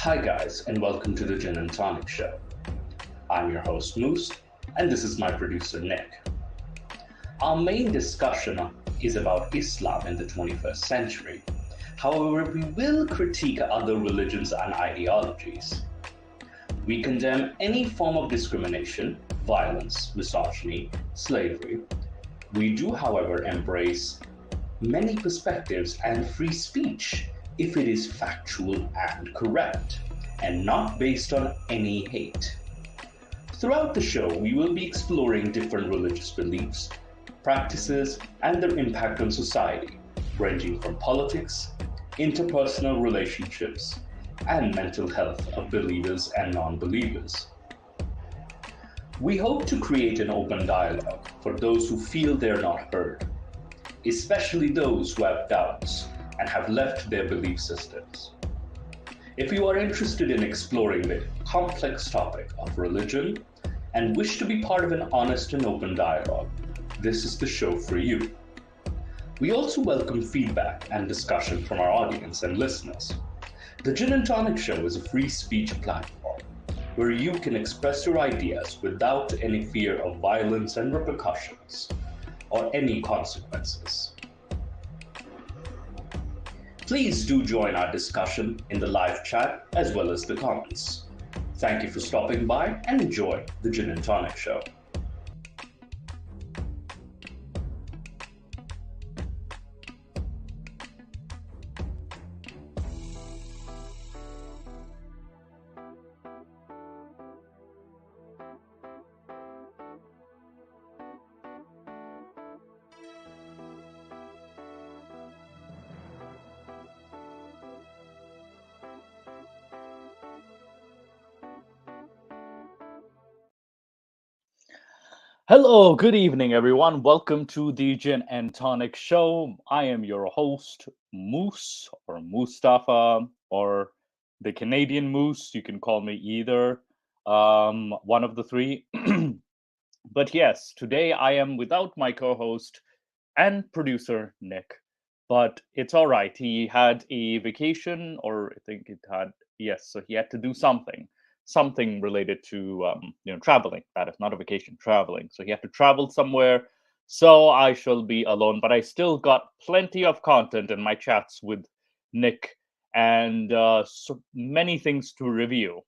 Hi, guys, and welcome to the Gin and Tonic Show. I'm your host, Moose, and this is my producer, Nick. Our main discussion is about Islam in the 21st century. However, we will critique other religions and ideologies. We condemn any form of discrimination, violence, misogyny, slavery. We do, however, embrace many perspectives and free speech if it is factual and correct, and not based on any hate. Throughout the show, we will be exploring different religious beliefs, practices, and their impact on society, ranging from politics, interpersonal relationships, and mental health of believers and non believers. We hope to create an open dialogue for those who feel they're not heard, especially those who have doubts and have left their belief systems. If you are interested in exploring the complex topic of religion and wish to be part of an honest and open dialogue, this is the show for you. We also welcome feedback and discussion from our audience and listeners. The Gin and Tonic Show is a free speech platform where you can express your ideas without any fear of violence and repercussions or any consequences. Please do join our discussion in the live chat as well as the comments. Thank you for stopping by and enjoy the Gin and Tonic Show. Hello, good evening, everyone. Welcome to the Gin and Tonic Show. I am your host, Moose or Mustafa or the Canadian Moose. You can call me either, one of the three. But yes, today I am without my co host and producer, Nick. But it's all right. He had a vacation, or I think it had, yes, so he had to do something related to traveling. That is not a vacation, traveling. So he had to travel somewhere. So I shall be alone, but I still got plenty of content in my chats with Nick and so many things to review.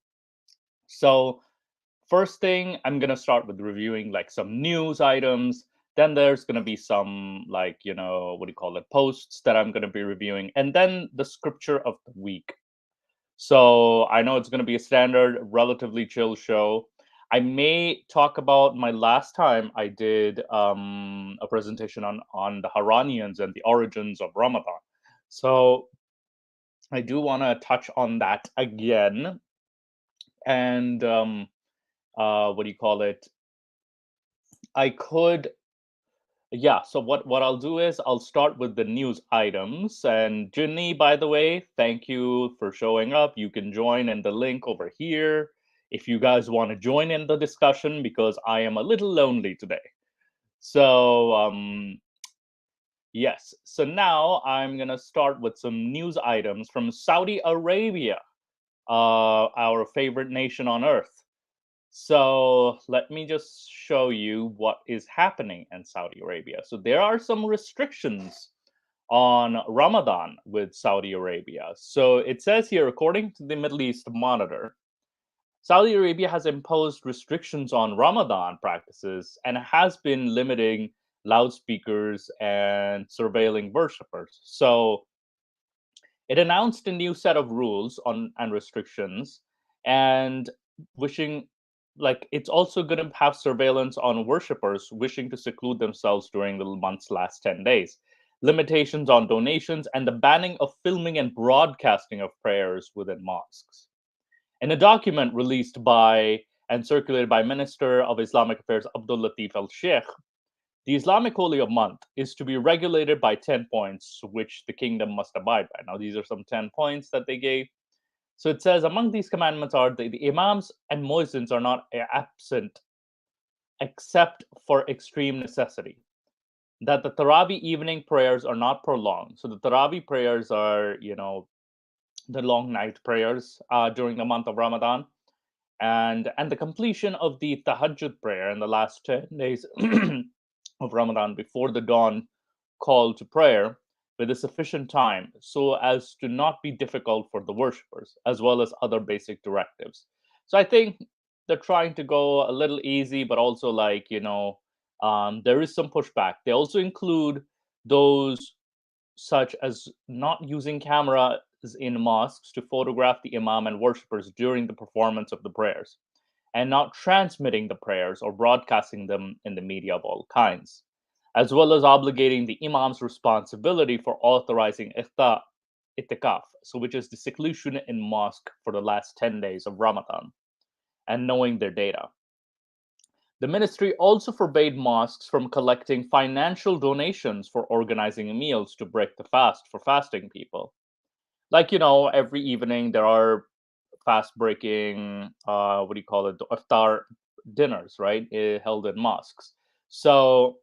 So first thing, I'm gonna start with reviewing like some news items. Then there's gonna be some like what do you call it, posts that I'm gonna be reviewing, and then the scripture of the week. So I know it's going to be a standard, relatively chill show. I may talk about my last time I did a presentation on the Haranians and the origins of Ramadan. So I do want to touch on that again. And what do you call it? I could Yeah, so what I'll do is I'll start with the news items. And Ginny, by the way, thank you for showing up. You can join in the link over here if you guys want to join in the discussion because I am a little lonely today. So yes, so now I'm gonna start with some news items from Saudi Arabia, our favorite nation on earth. So let me just show you what is happening in Saudi Arabia. So there are some restrictions on Ramadan with Saudi Arabia. So it says here, according to the Middle East Monitor, Saudi Arabia has imposed restrictions on Ramadan practices and has been limiting loudspeakers and surveilling worshippers. So it announced a new set of rules on and restrictions and wishing like it's also going to have surveillance on worshippers wishing to seclude themselves during the month's last 10 days, limitations on donations, and the banning of filming and broadcasting of prayers within mosques. In a document released by and circulated by Minister of Islamic Affairs Abdul Latif Al Sheikh, the Islamic holy of month is to be regulated by 10 points, which the kingdom must abide by. Now, these are some 10 points that they gave. So it says among these commandments are the imams and muezzins are not absent except for extreme necessity. That the Taraweeh evening prayers are not prolonged. So the Taraweeh prayers are, the long night prayers during the month of Ramadan, and the completion of the tahajjud prayer in the last 10 days of Ramadan before the dawn call to prayer with a sufficient time so as to not be difficult for the worshippers, as well as other basic directives. So I think they're trying to go a little easy, but also like, there is some pushback. They also include those such as not using cameras in mosques to photograph the imam and worshippers during the performance of the prayers, and not transmitting the prayers or broadcasting them in the media of all kinds, as well as obligating the imam's responsibility for authorizing itikaf, so which is the seclusion in mosque for the last 10 days of Ramadan, and knowing their data. The ministry also forbade mosques from collecting financial donations for organizing meals to break the fast for fasting people. Like, every evening there are fast breaking, what do you call it, the iftar dinners, right? Held in mosques. So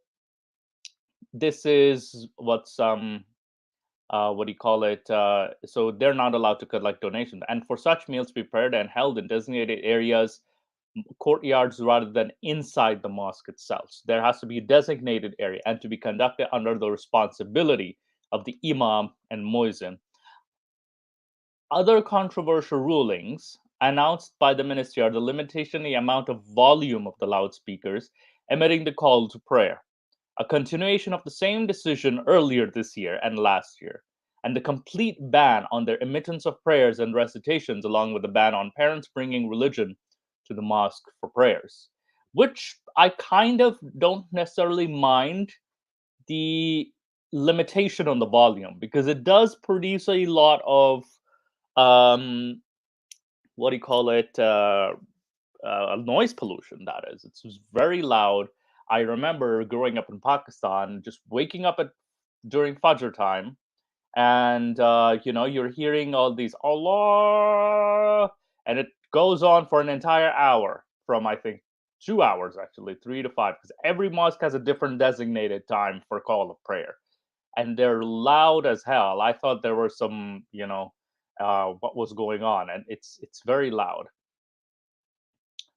this is what's what do you call it? So they're not allowed to collect donations, and for such meals prepared and held in designated areas, courtyards, rather than inside the mosque itself. So there has to be a designated area and to be conducted under the responsibility of the imam and muezzin. Other controversial rulings announced by the ministry are the limitation in the amount of volume of the loudspeakers emitting the call to prayer, a continuation of the same decision earlier this year and last year, and the complete ban on their emittance of prayers and recitations, along with the ban on parents bringing religion to the mosque for prayers, which I kind of don't necessarily mind the limitation on the volume, because it does produce a lot of um, what do you call it? Noise pollution. That is, it's very loud. I remember growing up in Pakistan, just waking up at during Fajr time, and you're hearing all these Allah, and it goes on for an entire hour, from I think 2 hours, actually 3 to 5, because every mosque has a different designated time for call of prayer, and they're loud as hell. I thought there were some, what was going on, and it's very loud.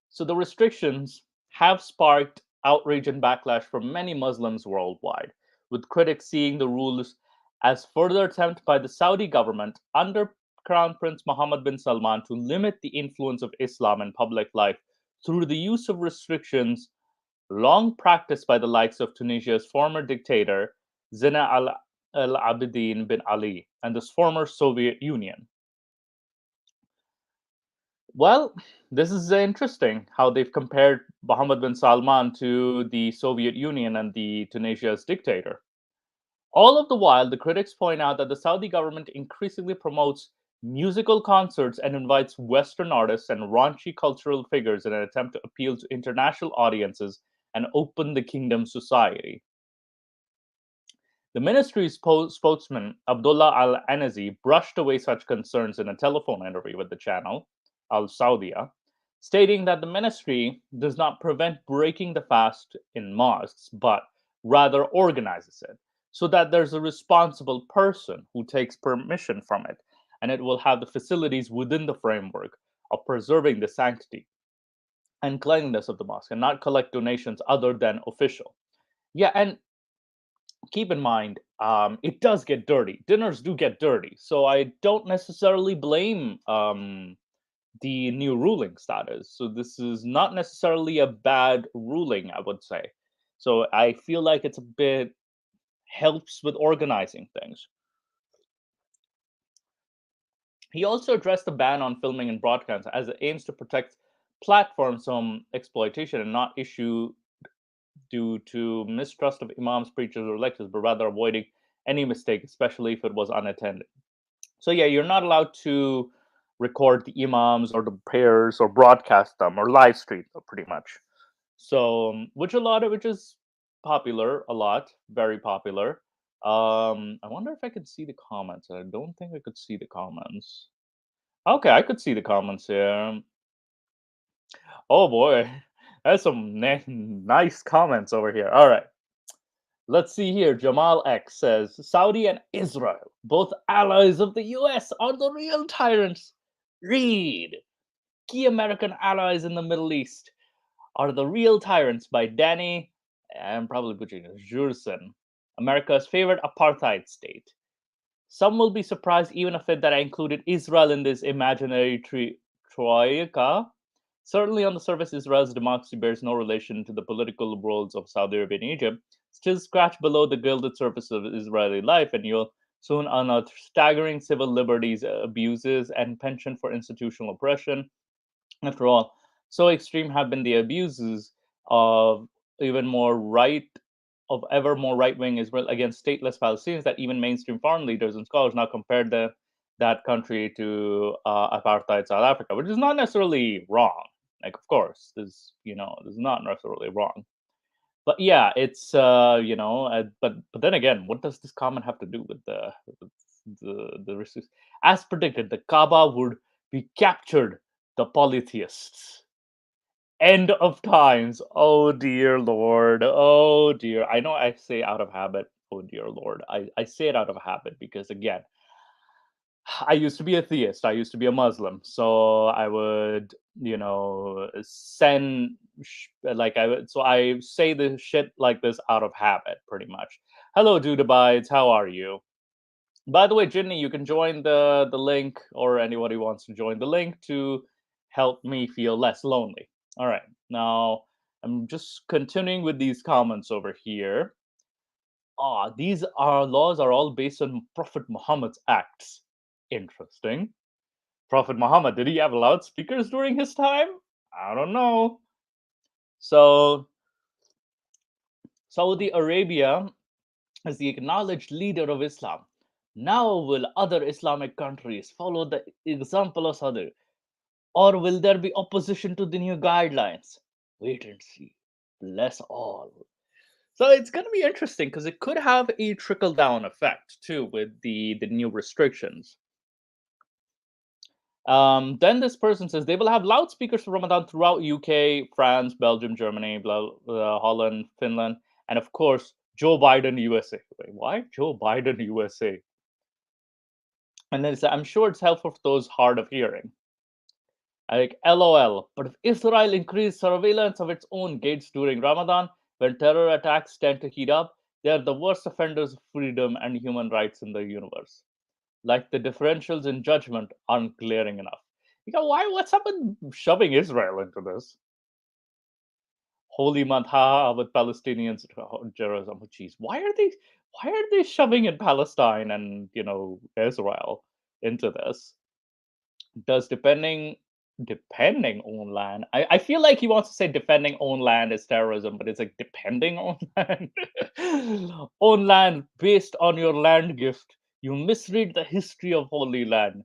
So the restrictions have sparked outrage and backlash from many Muslims worldwide, with critics seeing the rules as further attempt by the Saudi government under Crown Prince Mohammed bin Salman to limit the influence of Islam in public life through the use of restrictions long practiced by the likes of Tunisia's former dictator Zina al-Abidine bin Ali and the former Soviet Union. Well, this is interesting how they've compared Mohammed bin Salman to the Soviet Union and the Tunisia's dictator. All of the while, the critics point out that the Saudi government increasingly promotes musical concerts and invites Western artists and raunchy cultural figures in an attempt to appeal to international audiences and open the kingdom's society. The ministry's spokesman, Abdullah Al Anazi, brushed away such concerns in a telephone interview with the channel, Al Saudia, stating that the ministry does not prevent breaking the fast in mosques, but rather organizes it so that there's a responsible person who takes permission from it, and it will have the facilities within the framework of preserving the sanctity and cleanliness of the mosque and not collect donations other than official. Yeah, and keep in mind, it does get dirty. Dinners do get dirty. So I don't necessarily blame the new ruling status. So this is not necessarily a bad ruling, I would say. So I feel like it's a bit helps with organizing things. He also addressed the ban on filming and broadcast as it aims to protect platforms from exploitation and not issue due to mistrust of imams, preachers, or lectures, but rather avoiding any mistake, especially if it was unattended. So yeah, you're not allowed to record the imams or the prayers or broadcast them or live stream them, pretty much. So which is popular a lot, very popular. I wonder if I could see the comments. I don't think I could see the comments. Okay, I could see the comments here. Oh boy, that's some nice comments over here. All right. Let's see here. Jamal X says Saudi and Israel Both allies of the US are the real tyrants. Read. Key American allies in the Middle East are the real tyrants by Danny, I'm probably butchering it, Jursen, America's favorite apartheid state. Some will be surprised even if that I included Israel in this imaginary troika. Certainly, on the surface, Israel's democracy bears no relation to the political worlds of Saudi Arabia and Egypt. Still, scratch below the gilded surface of Israeli life, and you'll soon unearth staggering civil liberties abuses and penchant for institutional oppression. After all, so extreme have been the abuses of even more right of ever more right wing Israel against stateless Palestinians that even mainstream foreign leaders and scholars now compared that country to apartheid South Africa, which is not necessarily wrong. Like, of course, this is not necessarily wrong. But yeah, it's but then again, what does this comment have to do with the risks? As predicted, the Kaaba would be captured. The polytheists. End of times. Oh dear Lord. Oh dear. I know I say out of habit. Oh dear Lord. I say it out of habit because again, I used to be a theist. I used to be a Muslim. So I would, send like I would. So I say this shit like this out of habit, pretty much. Hello, Dudabites. How are you? By the way, Jinny, you can join the link, or anybody wants to join the link to help me feel less lonely. All right, now I'm just continuing with these comments over here. These are laws are all based on Prophet Muhammad's acts. Interesting. Prophet Muhammad, did he have loudspeakers during his time? I don't know. So Saudi Arabia is the acknowledged leader of Islam. Now will other Islamic countries follow the example of Saudi, or will there be opposition to the new guidelines? Wait and see. Bless all. So it's going to be interesting because it could have a trickle down effect too with the new restrictions. Then this person says they will have loudspeakers for Ramadan throughout UK, France, Belgium, Germany, Holland, Finland, and of course Joe Biden, USA. Wait, why Joe Biden, USA? And then it says, I'm sure it's helpful for those hard of hearing. Like, LOL. But if Israel increased surveillance of its own gates during Ramadan, when terror attacks tend to heat up, they are the worst offenders of freedom and human rights in the universe. Like the differentials in judgment aren't glaring enough. What's up with shoving Israel into this? Holy month, with Palestinians, Jerusalem. Oh, geez, why are they shoving in Palestine and Israel into this? Does depending on land. I feel like he wants to say defending own land is terrorism, but it's like depending on land. Own land based on your land gift. You misread the history of Holy Land.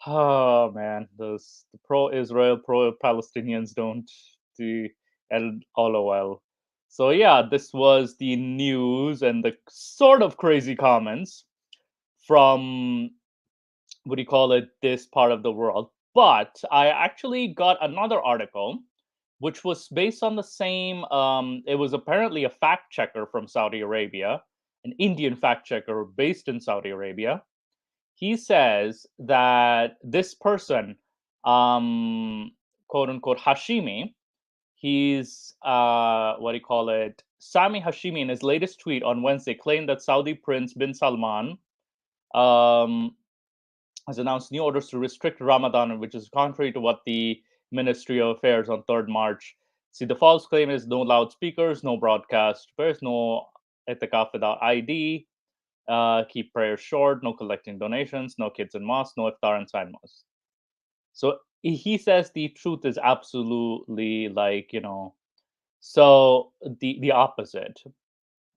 Oh man, those the pro-Israel, pro-Palestinians don't do and LOL. So yeah, this was the news and the sort of crazy comments from what do you call it, this part of the world. But I actually got another article which was based on the same. It was apparently a fact checker from Saudi Arabia, an Indian fact checker based in Saudi Arabia. He says that this person, quote unquote, Hashimi, he's what do you call it? Sami Hashimi, in his latest tweet on Wednesday, claimed that Saudi Prince bin Salman um, has announced new orders to restrict Ramadan, which is contrary to what the Ministry of Affairs on 3rd March. See, the false claim is no loudspeakers, no broadcast prayers, no etikaf without ID, keep prayers short, no collecting donations, no kids in mosque, no iftar inside mosque. So he says the truth is absolutely so the opposite.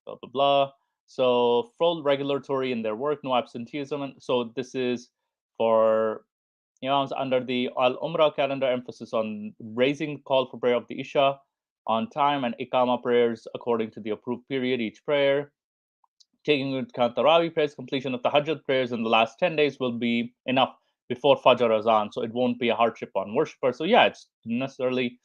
Blah blah blah. So full regulatory in their work, no absenteeism. So this is for under the Al Umrah calendar, emphasis on raising call for prayer of the Isha on time and Ikama prayers according to the approved period, each prayer. Taking into account Tarawih prayers, completion of the Hajjat prayers in the last 10 days will be enough before Fajr Azan. So it won't be a hardship on worshippers. So yeah, it's necessarily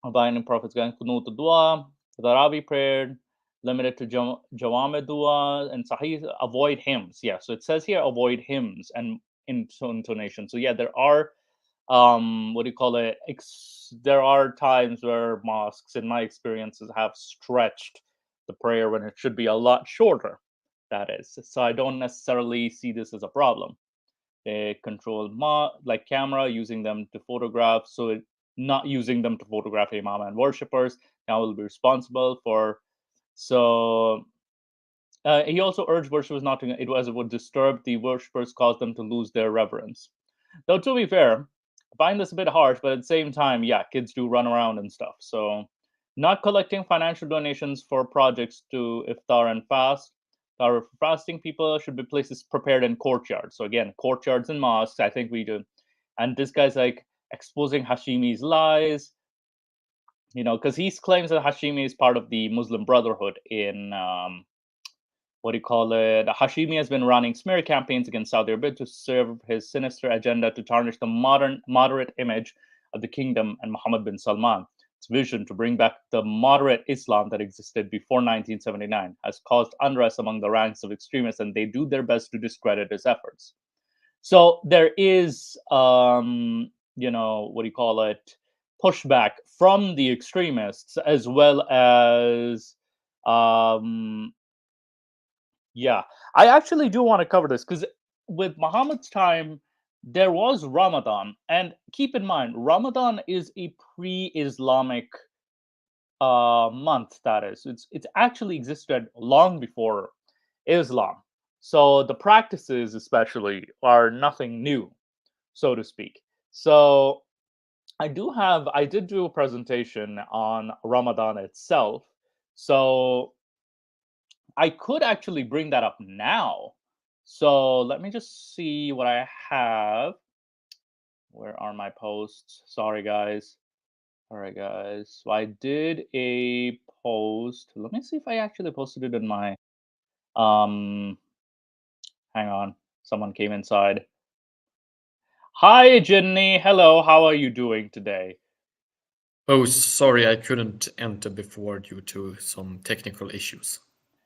a binding Prophet's going to Dua, Tarawih prayer, limited to Jawame dua and Sahih. Avoid hymns. Yeah, so it says here avoid hymns and intonation. So yeah, there are what do you call it? There are times where mosques, in my experiences, have stretched the prayer when it should be a lot shorter. That is, so I don't necessarily see this as a problem. They control like camera, using them to photograph. So not using them to photograph imam and worshippers. Now will be responsible for. So he also urged worshippers not to. It was it would disturb the worshippers, cause them to lose their reverence. Though to be fair, I find this a bit harsh, but at the same time, yeah, kids do run around and stuff. So, not collecting financial donations for projects to iftar and fast. For fasting people should be places prepared in courtyards. So again, courtyards and mosques. I think we do. And this guy's like exposing Hashimi's lies. Because he claims that Hashimi is part of the Muslim Brotherhood in what do you call it? Hashimi has been running smear campaigns against Saudi Arabia to serve his sinister agenda to tarnish the moderate image of the kingdom and Mohammed bin Salman. Its vision to bring back the moderate Islam that existed before 1979 has caused unrest among the ranks of extremists, and they do their best to discredit his efforts. So there is, what do you call it? Pushback from the extremists as well as yeah, I actually do want to cover this because with Muhammad's time, there was Ramadan, and keep in mind, Ramadan is a pre-Islamic month. That is, it's actually existed long before Islam. So the practices, especially, are nothing new, so to speak. So I did do a presentation on Ramadan itself. So I could actually bring that up now. So let me just see what I have. Where are my posts? Sorry, guys. All right, guys. So I did a post. Let me see if I actually posted it in my. Um, hang on. Someone came inside. Hi, Jenny. Hello. How are you doing today? Oh, sorry, I couldn't enter before due to some technical issues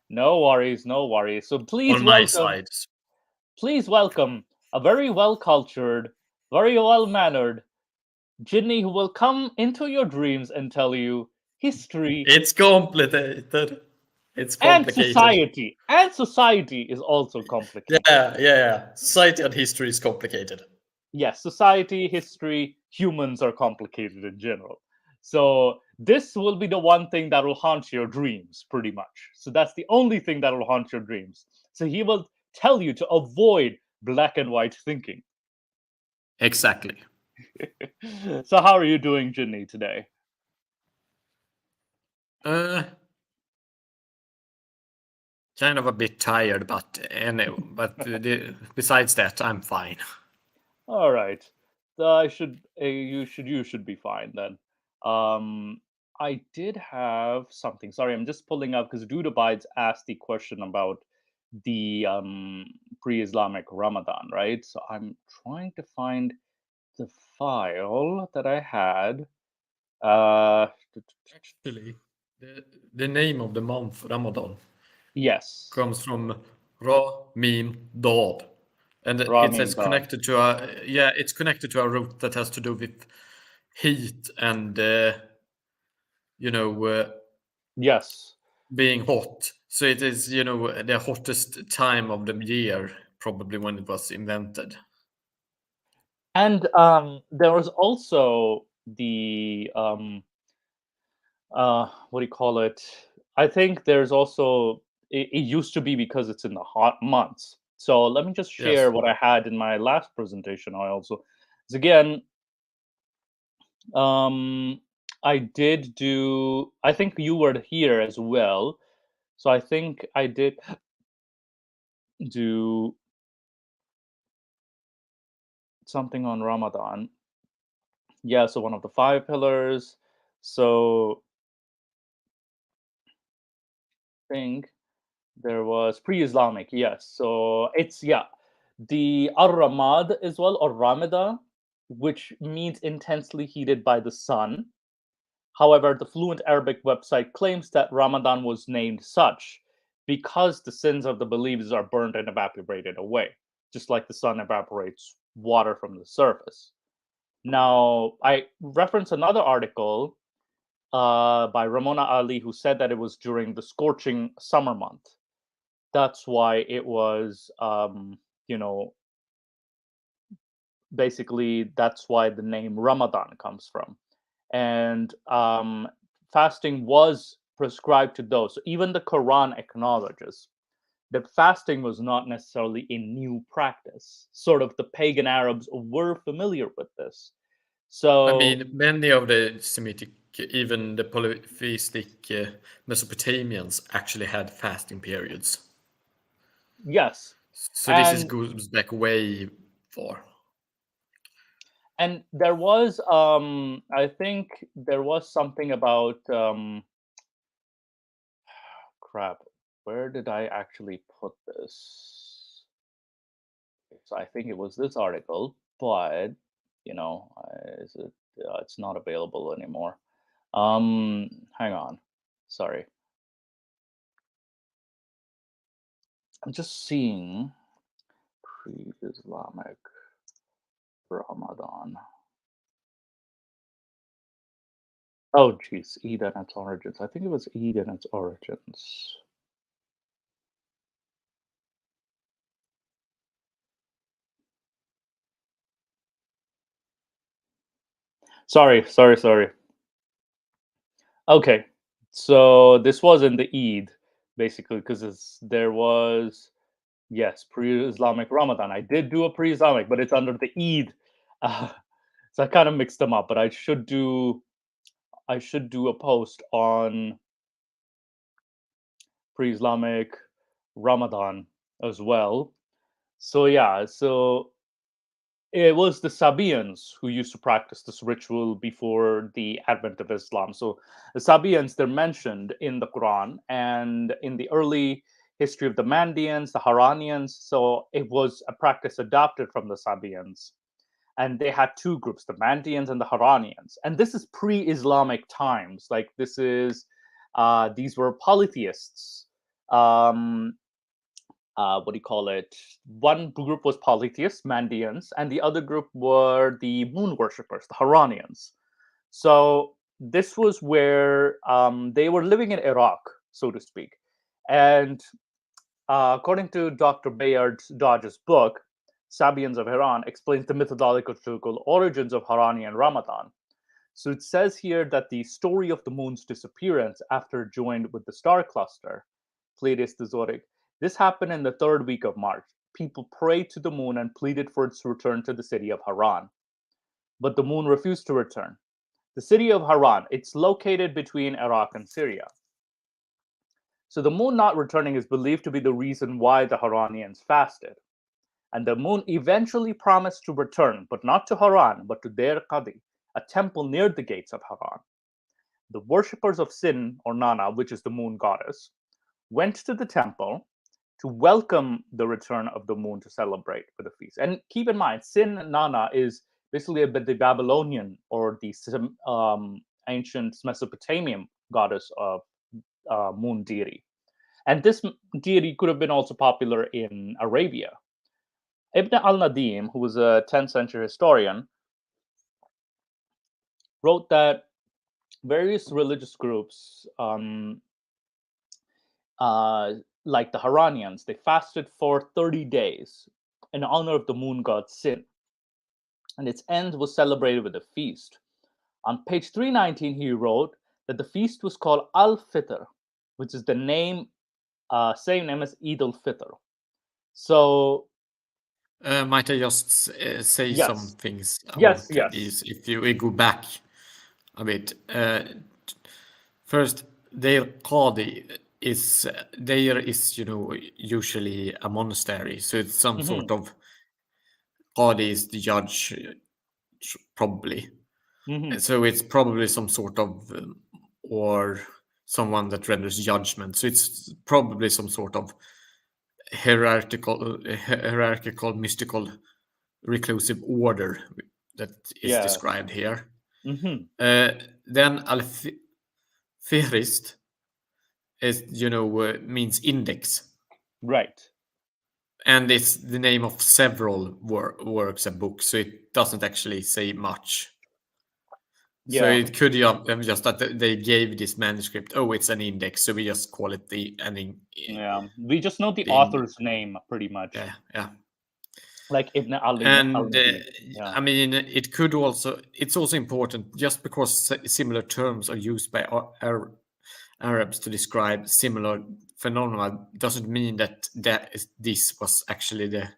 No worries. No worries. So on my side. please welcome a very well cultured, very well mannered Ginny who will come into your dreams and tell you history It's complicated. It's and complicated. society. And society is also complicated. Yeah. Society and history is complicated. Yes, society, history, humans are complicated in general. So this will be the one thing that will haunt your dreams, pretty much. So that's the only thing that will haunt your dreams. So he will tell you to avoid black and white thinking. Exactly. So how are you doing, Ginny, today? Uh, Kind of a bit tired, but anyway, besides that, I'm fine. All right. I should you should be fine then. Um I did have something. Sorry, I'm just pulling up because Dude Abides asked the question about the pre-Islamic Ramadan, right? So I'm trying to find the file that I had. Uh Actually, the name of the month Ramadan yes, comes from Ra Mim Dad, and it Ramim says Dad. connected to a it's connected to a root that has to do with heat and you know Yes. being hot. So it is the hottest time of the year, probably when it was invented. And there was also the what do you call it? I think there's also it used to be because it's in the hot months. So let me just share Yes. what I had in my last presentation. I also, 'cause again, um, I did do. I think you were here as well. So I think I did do something on Ramadan. Yeah. So one of the five pillars. So I think there was pre-Islamic, yes. So it's yeah, the Ar-Ramad as well, or Ramada, which means intensely heated by the sun. However, the Fluent Arabic website claims that Ramadan was named such because the sins of the believers are burned and evaporated away, just like the sun evaporates water from the surface. Now, I reference another article by Ramona Ali, who said that it was during the scorching summer month. That's why it was, basically, that's why the name Ramadan comes from. And fasting was prescribed to those. So even the Quran acknowledges that fasting was not necessarily a new practice. Sort of the pagan Arabs were familiar with this. I So, mean, many of the Semitic, even the polytheistic Mesopotamians, actually had fasting periods. yes. So this is And goes back way far. and there was I think there was something about crap. Where did I actually put this? So I think it was this article, but is it? It's not available anymore. Hang on. Sorry, I'm just seeing pre-Islamic Ramadan. Oh, geez, Eid and its origins. I think it was Eid and its origins. Sorry. Okay, so this was in the Eid, basically, because there was, yes, pre-Islamic Ramadan. I did do a pre-Islamic, but it's under the Eid, uh, so I kind of mixed them up. But I should do a post on pre-Islamic Ramadan as well. So yeah, so it was the Sabians who used to practice this ritual before the advent of Islam. So the Sabians, they're mentioned in the Quran and in the early history of the Mandeans, the Haranians. So it was a practice adopted from the Sabians. And they had two groups, the Mandeans and the Haranians. And this is pre-Islamic times. Like these were polytheists. What do you call it? One group was polytheists, Mandeans, and the other group were the moon worshippers, the Haranians. So this was where they were living in Iraq, so to speak. And according to Dr. Bayard Dodge's book, Sabians of Iran explains the mythological origins of Harani and Ramadan. So it says here that the story of the moon's disappearance after it joined with the star cluster, Pleiades to Zodiac, this happened in the third week of March. People prayed to the moon and pleaded for its return to the city of Haran. But the moon refused to return. The city of Haran, it's located between Iraq and Syria. So the moon not returning is believed to be the reason why the Haranians fasted. And the moon eventually promised to return, but not to Haran, but to Deir Qadi, a temple near the gates of Haran. The worshippers of Sin, or Nana, which is the moon goddess, went to the temple to welcome the return of the moon to celebrate with a feast. And keep in mind, Sin Nana is basically the Babylonian or the ancient Mesopotamian goddess of moon deity. And this deity could have been also popular in Arabia. Ibn al-Nadim, who was a 10th century historian, wrote that various religious groups, like the Haranians, they fasted for 30 days in honor of the moon god Sin, and its end was celebrated with a feast. On page 319, he wrote that the feast was called Al-Fitr, which is the same name as Eid al-Fitr. So, Might I just say some yes, things yes, about yes. these? If we go back a bit, first, their Qadi is usually a monastery, so it's some Hmm. sort of Qadi is the judge, probably. Hmm. So it's probably some sort of or someone that renders judgment. So it's probably some sort of hierarchical, mystical, reclusive order that is Yes. described here. Then al-Fihrist is, means index, Right. and it's the name of several works and books, so it doesn't actually say much. So Yeah. it could just that they gave this manuscript. Oh, it's an index, so we just call it Yeah. We just know the the author's name pretty much, yeah. like Ibn Ali And al-Madini. Yeah. I mean, it's also important, just because similar terms are used by Arabs to describe similar phenomena doesn't mean that this was actually the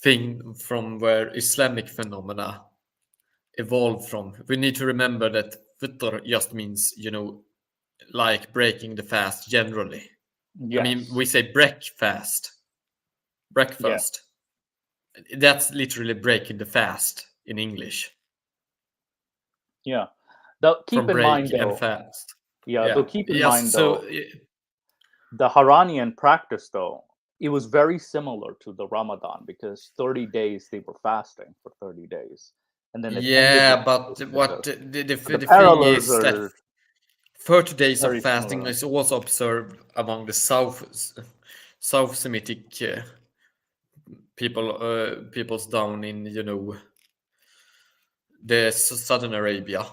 thing from where Islamic phenomena evolved from. We need to remember that fitr just means, like breaking the fast generally. I mean, Yes. we say breakfast. Breakfast. That's literally breaking the fast in English. Yeah. Though keep From in break mind and though. fast. Yeah. Yeah. Though keep in Yes. mind So though, the Haranian practice though, it was very similar to the Ramadan because 30 days they were fasting for 30 days, and then it ended yeah, with but what solstice. the But the thing parallels is that are 30 days of very fasting similar. is also observed among the South Semitic peoples down in the southern Arabia,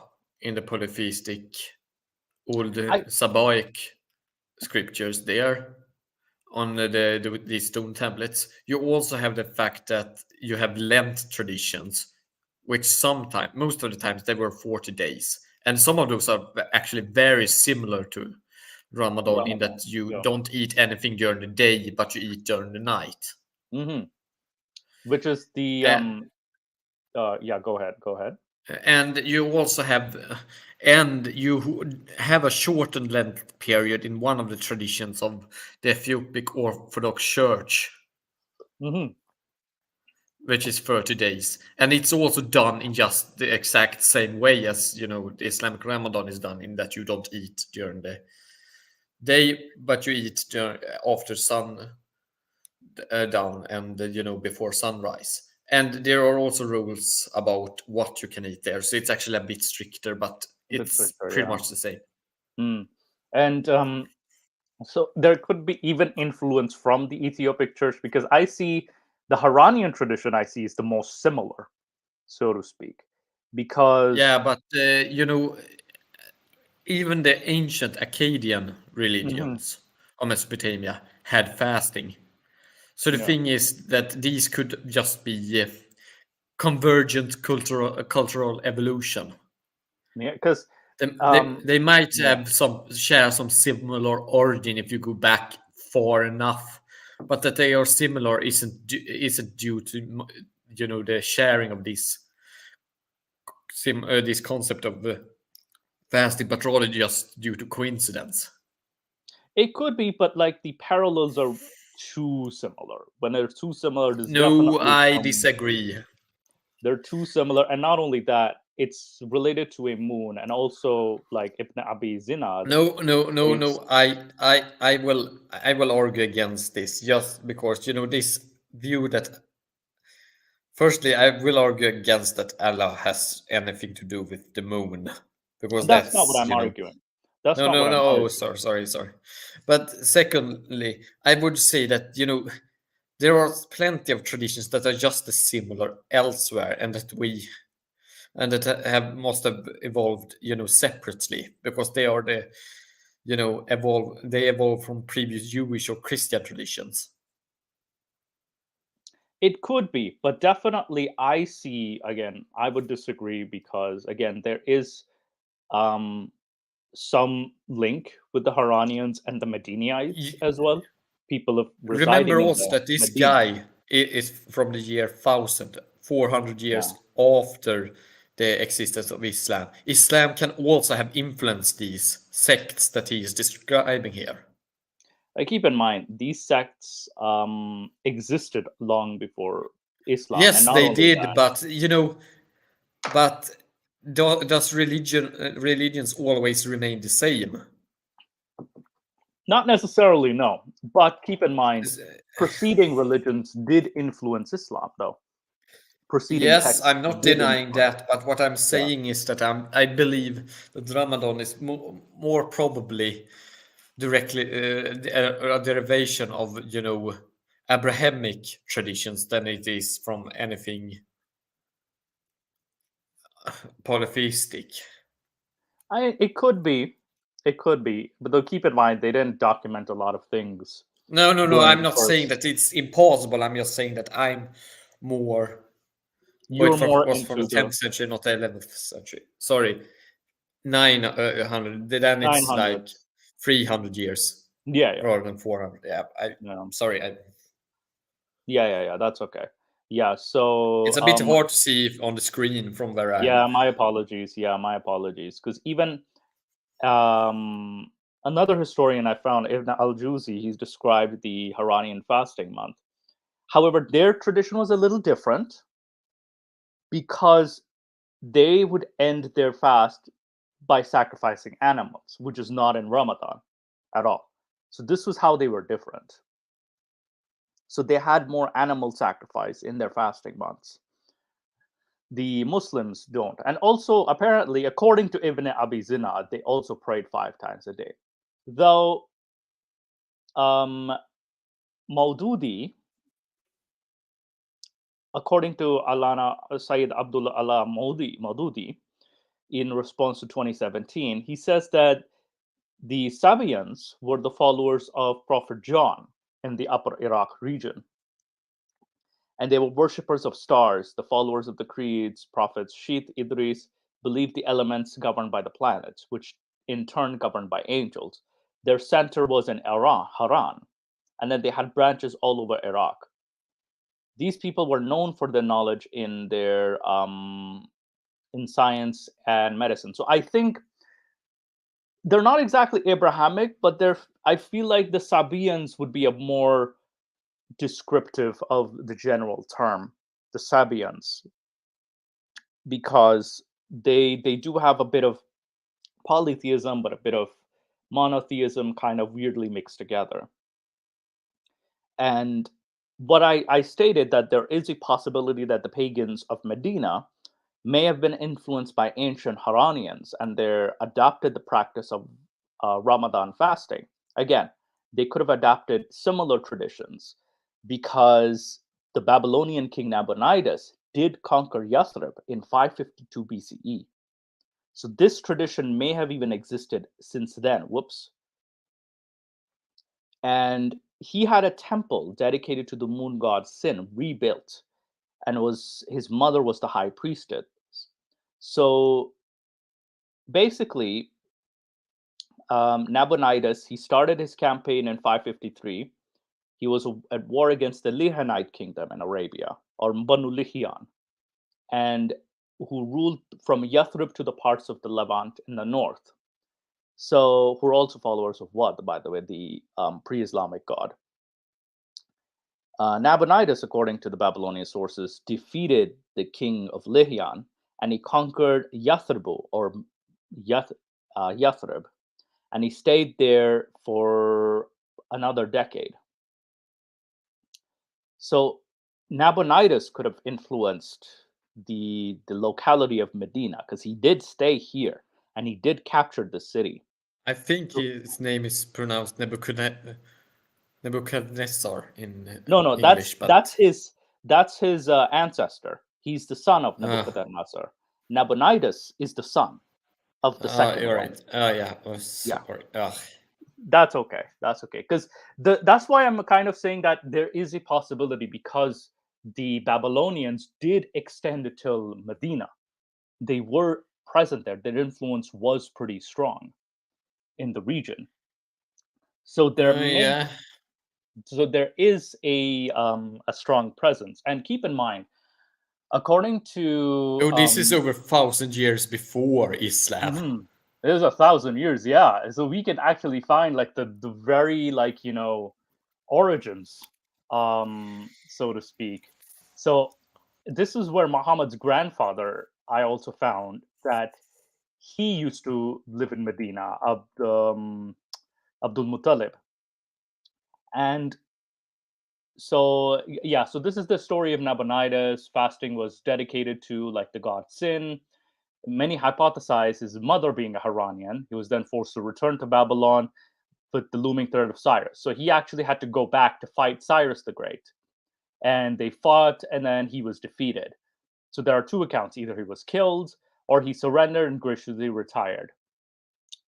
in the polytheistic old I Sabbaic scriptures there on these stone tablets. You also have the fact that you have Lent traditions, which sometimes, most of the times, they were 40 days, and some of those are actually very similar to Ramadan in Ramadan. that you Yeah. don't eat anything during the day, but you eat during the night. Which is the Uh, yeah, go ahead. Go ahead. and you also have a shortened Lent period in one of the traditions of the Ethiopic Orthodox Church, which is 30 days, and it's also done in just the exact same way as the Islamic Ramadan is done, in that you don't eat during the day, but you eat after sun down, and before sunrise. And there are also rules about what you can eat there, so it's actually a bit stricter, but A bit it's stricter, pretty yeah. much the same. And so there could be even influence from the Ethiopic church because I see the Haranian tradition I see is the most similar, so to speak, because Yeah, but even the ancient Akkadian Mhm, religions of Mesopotamia had fasting. So the yeah, thing is that these could just be convergent cultural evolution. yeah, because They might yeah, share some similar origin if you go back far enough, but that they are similar isn't due to the sharing of this concept of fasting, but rather just due to coincidence. it could be, but like the parallels are too similar. When they're too similar, there's No, definitely I some. disagree. They're too similar, and not only that, it's related to a moon, and also like Ibn Abi Zinad No, no, no, states. no. I will argue against this, just because this view that. Firstly, I will argue against that Allah has anything to do with the moon, because That's not what that's I'm arguing. That's no, not no, what I'm no. Oh, arguing. sorry. But secondly, I would say that there are plenty of traditions that are just as similar elsewhere, and that have must have evolved separately, because they are the they evolve from previous Jewish or Christian traditions. It could be, but definitely I see again, I would disagree because again, there is um some link with the Haranians and the Medinites Y- as well. People of Remember residing in also the that this Medina. guy is from the year 1000, 400 Yeah. years after the existence of Islam. Islam can also have influenced these sects that he is describing here. Keep in mind these sects existed long before Islam, and Yes, not they only did, that, but but does religions always remain the same? not necessarily no. But keep in mind, Is- preceding religions did influence Islam, though. preceding Yes, texts I'm not did denying infer. that, but what I'm saying is that I believe that Ramadan is more probably directly a derivation of, Abrahamic traditions than it is from anything polytheistic. It could be, but though keep in mind they didn't document a lot of things No, no, no. during I'm the not saying first. that it's impossible. I'm just saying that I'm more. Oh, You're more was from into the the 10th century, not the 11th century. Sorry, 900. Then it's like 900s. 300 years Yeah, yeah, rather than 400. Yeah, yeah, sorry. yeah. That's okay. Yeah. So It's a bit hard to see on the screen from where I am. yeah, my apologies. Yeah, my apologies. Because even um, another historian I found, Ibn al-Juzi, he's described the Haranian fasting month. However, their tradition was a little different because they would end their fast by sacrificing animals, which is not in Ramadan at all. So this was how they were different. So they had more animal sacrifice in their fasting months. The Muslims don't. And also, apparently, according to Ibn Abi Zinad, they also prayed 5 times a day. Though um, Maududi, according to Alana Sayyid Abdullah Allah Maududi, in response to 2017, he says that the Sabians were the followers of Prophet John in the Upper Iraq region, and they were worshippers of stars. The followers of the creeds, prophets Shith, Idris, believed the elements governed by the planets, which in turn governed by angels. Their center was in Haran, and then they had branches all over Iraq. These people were known for their knowledge in science and medicine. So I think they're not exactly Abrahamic, but they're. I feel like the Sabians would be a more descriptive of the general term, the Sabians, because they do have a bit of polytheism, but a bit of monotheism, kind of weirdly mixed together. And what I stated that there is a possibility that the pagans of Medina may have been influenced by ancient Haranians and they adopted the practice of Ramadan fasting. Again, they could have adopted similar traditions because the Babylonian king Nabonidus did conquer Yathrib in 552 BCE. So this tradition may have even existed since then. Whoops. And he had a temple dedicated to the moon god Sin rebuilt, and was his mother was the high priestess. So basically, Nabonidus, he started his campaign in 553. He was at war against the Lihanite kingdom in Arabia, or Banu Lihiyan, and who ruled from Yathrib to the parts of the Levant in the north. So, who are also followers of Wad, by the way, the pre-Islamic god. Nabonidus, according to the Babylonian sources, defeated the king of Lihiyan, and he conquered Yathribu, or Yathrib, and he stayed there for another decade. So Nabonidus could have influenced the locality of Medina because he did stay here and he did capture the city. I think his name is pronounced Nebuchadnezzar in No, English, but that's his ancestor. He's the son of uh, Nebuchadnezzar. Nabonidus is the son of the second you're one. right. Yeah, oh, Yeah, sorry. that's okay. That's okay. Because that's why I'm kind of saying that there is a possibility because the Babylonians did extend it till Medina. They were present there. Their influence was pretty strong in the region. So Yeah. there is a strong presence. And keep in mind, according to Oh, this is over 1,000 years before Islam. mhm, there's 1,000 years, yeah. So we can actually find like the very like origins, so to speak. So this is where Muhammad's grandfather, I also found that he used to live in Medina, Abd, Abdul Muttalib. And So yeah, so this is the story of Nabonidus. Fasting was dedicated to like the god Sin. Many hypothesize his mother being a Haranian. He was then forced to return to Babylon with the looming threat of Cyrus. So he actually had to go back to fight Cyrus the Great. And they fought, and then he was defeated. So there are two accounts: either he was killed or he surrendered and graciously retired.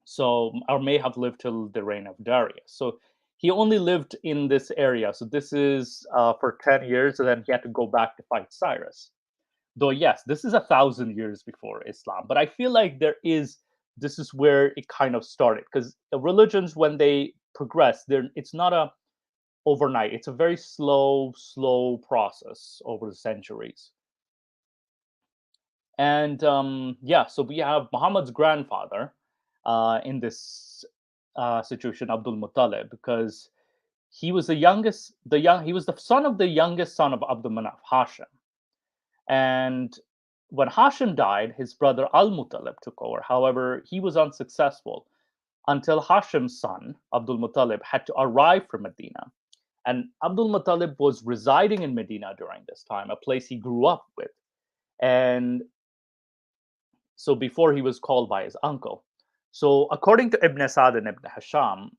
So, or may have lived till the reign of Darius. So he only lived in this area. So this is for 10 years, and then he had to go back to fight Cyrus. Though, yes, this is 1,000 years before Islam, but I feel like this is where it kind of started, because the religions, when they progress, it's not a overnight. It's a very slow process over the centuries. And yeah, so we have Muhammad's grandfather in this situation, Abdul Muttalib, because he was he was the son of the youngest son of Abdul Manaf, Hashim. And when Hashim died, his brother Al Muttalib took over. However, he was unsuccessful until Hashim's son, Abdul Muttalib, had to arrive from Medina. And Abdul Muttalib was residing in Medina during this time, a place he grew up with. And so before he was called by his uncle. So according to Ibn Sa'd and Ibn Hisham,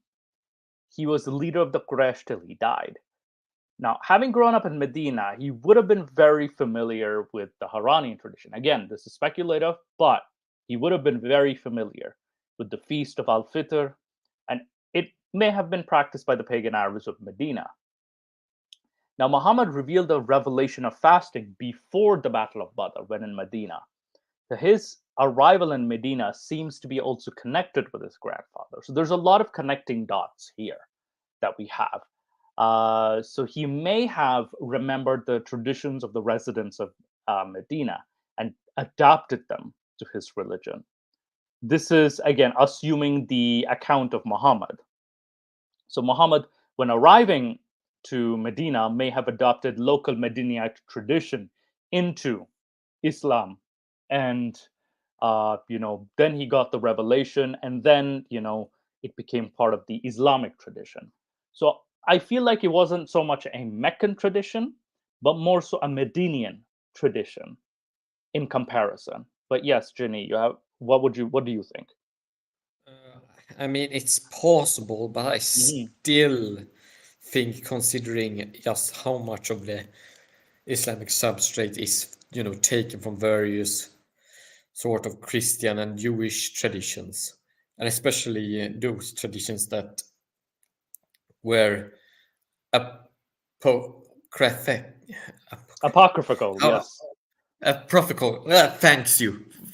he was the leader of the Quraysh till he died. Now, having grown up in Medina, he would have been very familiar with the Haranian tradition. Again, this is speculative, but he would have been very familiar with the feast of Al-Fitr, and it may have been practiced by the pagan Arabs of Medina. Now, Muhammad revealed the revelation of fasting before the Battle of Badr when in Medina. So his arrival in Medina seems to be also connected with his grandfather. So there's a lot of connecting dots here that we have. So he may have remembered the traditions of the residents of Medina and adapted them to his religion. This is, again, assuming the account of Muhammad. So Muhammad, when arriving to Medina, may have adopted local Medinite tradition into Islam. And, then he got the revelation, and then, it became part of the Islamic tradition. So I feel like it wasn't so much a Meccan tradition, but more so a Medinian tradition in comparison. But yes, Jenny, what do you think? I mean, it's possible, but I Mhm. still think, considering just how much of the Islamic substrate is, taken from various sort of Christian and Jewish traditions, and especially those traditions that were apocryphic. Apocryphal, How yes. apocryphal.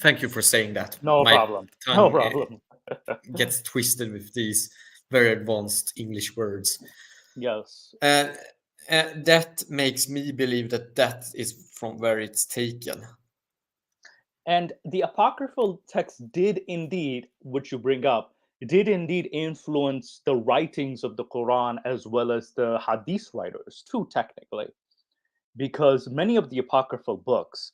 Thank you for saying that. No My problem. No tongue problem. gets twisted with these very advanced English words. Yes. And that makes me believe that that is from where it's taken. And the apocryphal text did indeed, which you bring up, did indeed influence the writings of the Quran as well as the Hadith writers, too, technically, because many of the apocryphal books,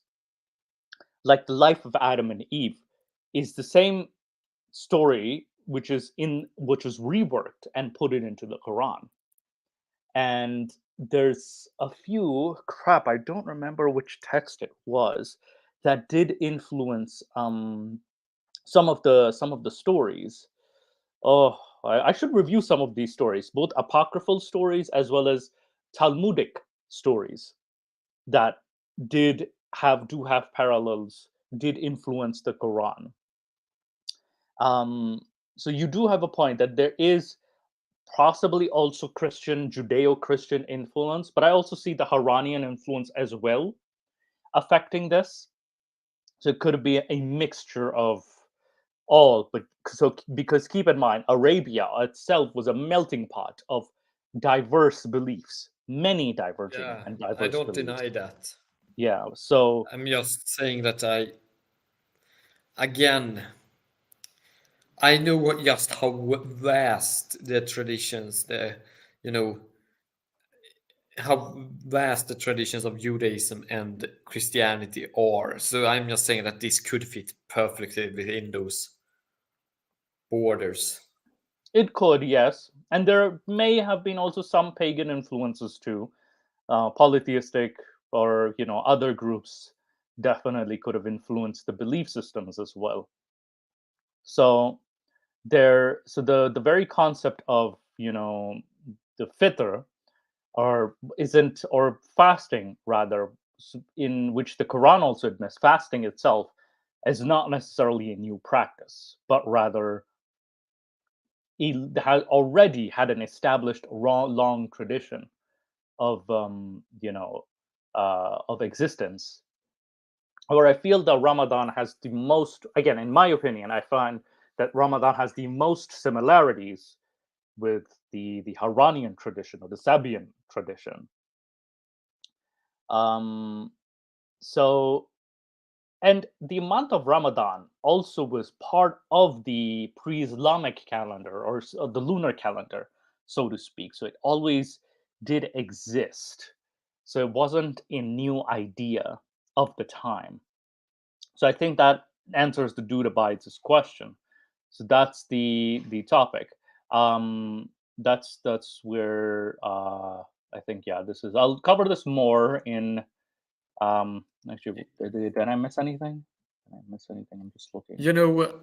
like the life of Adam and Eve, is the same story which was reworked and put it into the Quran. And there's a few, crap, I don't remember which text it was, that did influence some of the stories. Oh, I should review some of these stories, both apocryphal stories as well as Talmudic stories that do have parallels, did influence the Quran. Um, so you do have a point that there is possibly also Christian, Judeo-Christian influence, but I also see the Haranian influence as well affecting this. So it could be a mixture of all, but so because keep in mind, Arabia itself was a melting pot of diverse beliefs, many diverging Yeah, and I diverse don't beliefs. deny that. Yeah. So I'm just saying that again, I know just how vast the traditions, you know, how vast the traditions of Judaism and Christianity are. So I'm just saying that this could fit perfectly within those borders. it could, yes, and there may have been also some pagan influences too. Polytheistic or other groups definitely could have influenced the belief systems as well. So the very concept of the fitr or fasting rather, in which the Quran also admits, fasting itself is not necessarily a new practice, but rather it has already had an established long tradition of of existence. Or I feel that Ramadan has the most, again, in my opinion, I find that Ramadan has the most similarities with the Haranian tradition or the Sabian tradition. Um, so, and the month of Ramadan also was part of the pre-Islamic calendar or the lunar calendar, so to speak. So it always did exist. So it wasn't a new idea of the time. So I think that answers the dude abides question. So that's the topic. That's where I think, yeah, this is. I'll cover this more in. Actually, did I miss anything? Did I miss anything? I'm just looking. You know,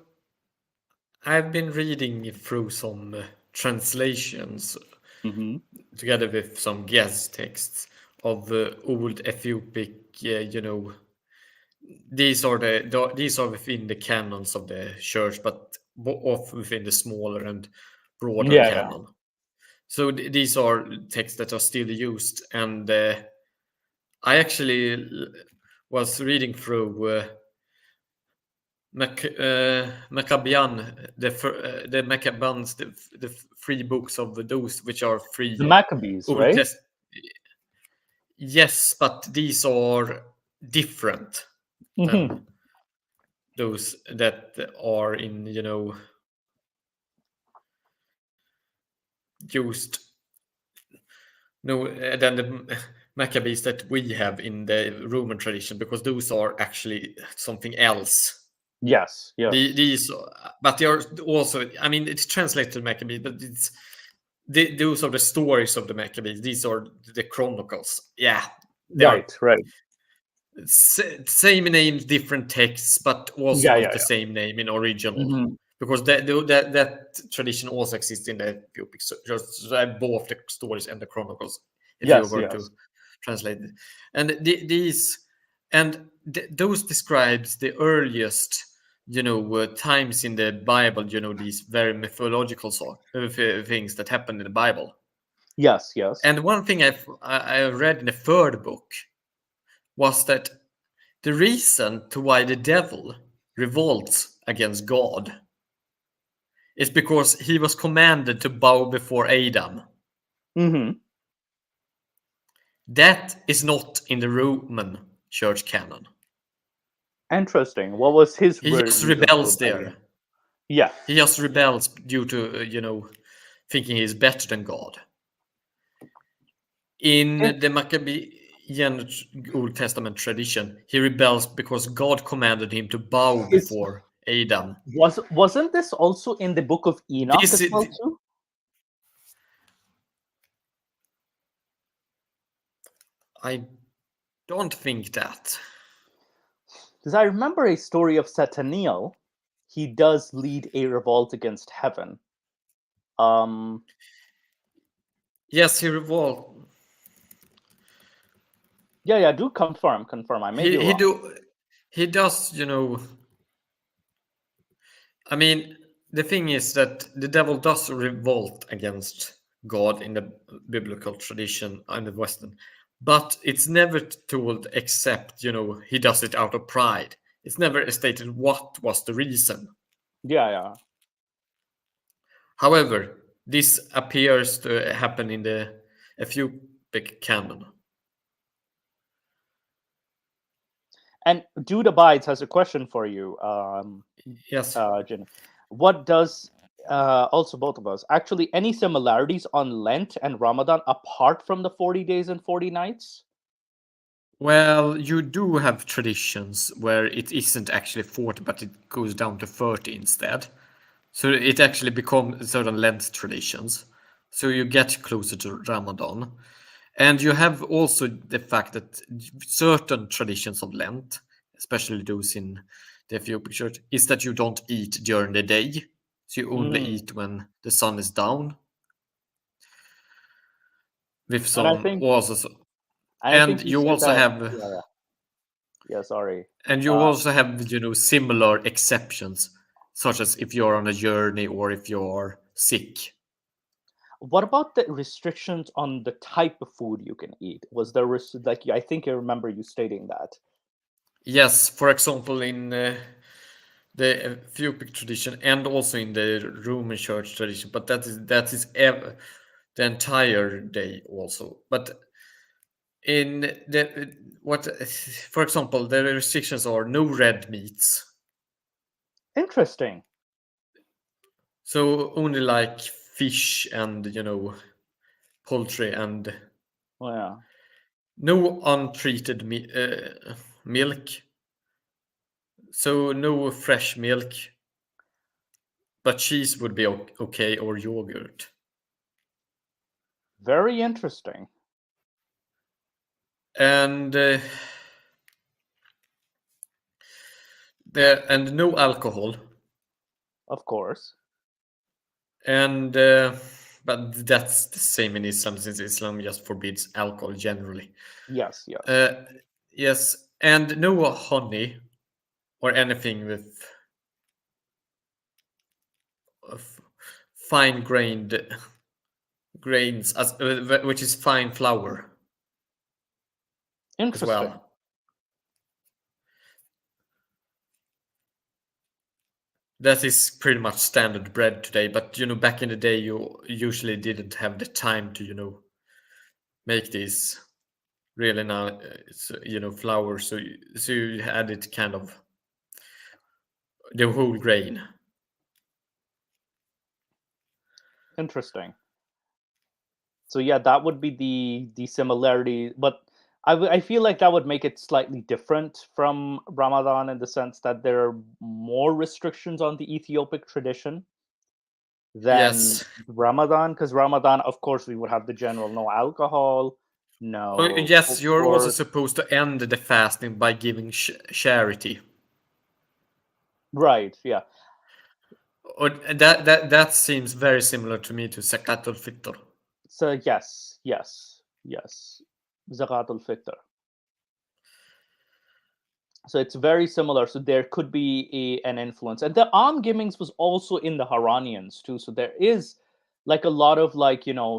I've been reading through some translations Hmm. together with some guest texts of old Ethiopic. These are these are within the canons of the church, but off within the smaller and broader Yeah, yeah. canon. So these are texts that are still used, and I actually was reading through Maccabean, the Maccabeans, the three books of those which are The free Maccabees, Old right? Test. Yes, but these are different Hmm. than those that are in used no than the Maccabees that we have in the Roman tradition, because those are actually something else. Yes, yes. These, but they are also. I mean, it's translated Maccabees, but those are the stories of the Maccabees. These are the chronicles. Yeah, they are Right, right. same name, different texts, but also Yeah, not yeah, the yeah. same name in original. Hmm. Because that tradition also exists in the Ethiopic. So just both the stories and the chronicles, if you Yes, were to yes. translate it. And those describes the earliest, times in the Bible. These very mythological things that happened in the Bible. Yes, yes. And one thing I read in the third book was that the reason to why the devil revolts against God is because he was commanded to bow before Adam. Hmm. That is not in the Roman church canon. Interesting. What was his He just reason for rebels rebellion? there. Yeah. He just rebels due to, thinking he's better than God. And In the Maccabean Old Testament tradition, he rebels because God commanded him to bow is before Adam. wasn't this also in the book of Enoch This as well is, too? I don't think that. Because I remember a story of Sataniel. He does lead a revolt against heaven. Um, Yes, he revolt. yeah, yeah. Do confirm. I may be He wrong. do. He does. I mean, the thing is that the devil does revolt against God in the biblical tradition and the Western, but it's never told except he does it out of pride. It's never stated what was the reason. Yeah, yeah. However, this appears to happen in the Ethiopic canon. And Dude Abides has a question for you, Yes. Jen. What does also both of us actually any similarities on Lent and Ramadan apart from the 40 days and 40 nights? Well, you do have traditions where it isn't actually 40, but it goes down to 30 instead. So it actually becomes certain Lent traditions. So you get closer to Ramadan. And you have also the fact that certain traditions of Lent, especially those in the Ethiopic church, is that you don't eat during the day. So you only Mm. eat when the sun is down. With And I some think also, I and think you you said also that. have, Yeah, yeah. Sorry. and you Uh, also have, similar exceptions, such as if you're on a journey or if you're sick. what about the restrictions on the type of food you can eat? Was there like I think I remember you stating that. Yes, for example, in the Ethiopic tradition and also in the Roman Church tradition, but that is the entire day also. But in the what, for example, the restrictions are no red meats, Interesting. so only like fish and poultry, and Oh, yeah. no untreated milk, so no fresh milk, but cheese would be okay, or yogurt. Very interesting. And and no alcohol. Of course. And but that's the same in Islam, since Islam just forbids alcohol generally. Yes. Yes. Uh, yes, and no honey or anything with fine grained grains, which is fine flour as Interesting. well. That is pretty much standard bread today, but back in the day, you usually didn't have the time to make these really now flour, so you had it kind of the whole grain. Interesting. So yeah, that would be the similarity, but I feel like that would make it slightly different from Ramadan in the sense that there are more restrictions on the Ethiopic tradition than Yes. Ramadan, because Ramadan, of course, we would have the general no alcohol, Oh, no yes, cooked you're also pork. supposed to end the fasting by giving charity. Right, yeah. Or that seems very similar to me to Zakatul Fitr. So yes. Zakatul Fitr. So it's very similar. So there could be an influence, and the almgivings was also in the Haranians too. So there is like a lot of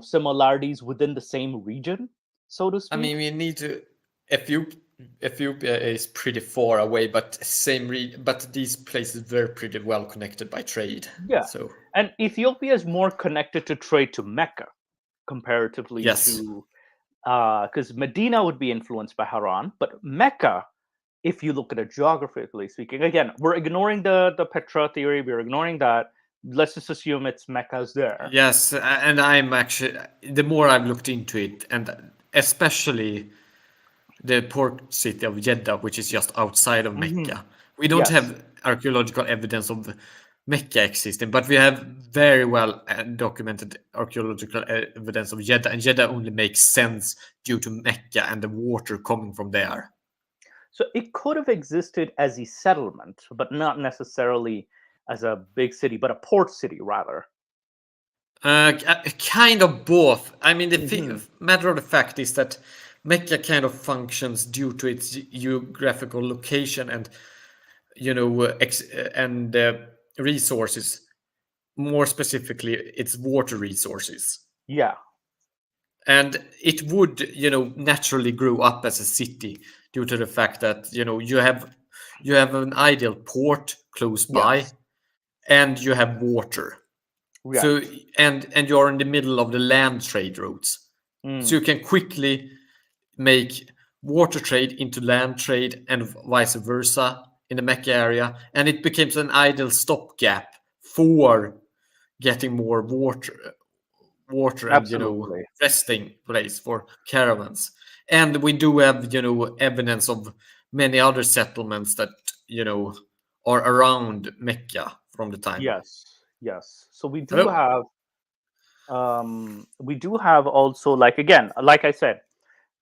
similarities within the same region, so to I mean, speak. we need to. Ethiopia is pretty far away, but but these places were pretty well connected by trade. Yeah, So and Ethiopia is more connected to trade to Mecca comparatively yes, to because Medina would be influenced by Haran, but Mecca, if you look at it geographically speaking, again, we're ignoring the Petra theory, we're ignoring that. Let's just assume it's Mecca's there. yes, and I'm actually, the more I've looked into it, and especially the port city of Jeddah, which is just outside of Hmm. Mecca. We don't Yes, have archaeological evidence of Mecca existing, but we have very well documented archaeological evidence of Jeddah, and Jeddah only makes sense due to Mecca and the water coming from there. so it could have existed as a settlement, but not necessarily as a big city, but a port city rather. Kind of both. I mean, the Hmm. matter of the fact is that Mecca kind of functions due to its geographical location and resources. More specifically, its water resources, Yeah. and it would naturally grow up as a city due to the fact that you have an ideal port close by, Yes. and you have water. So Right. and you're in the middle of the land trade routes, so Mm. you can quickly make water trade into land trade and vice versa in the Mecca area, and it becomes an ideal stopgap for getting more water and Absolutely. resting place for caravans. And we do have evidence of many other settlements that are around Mecca from the time. Yes. Yes. So Hello. we do have also, like, again, like I said,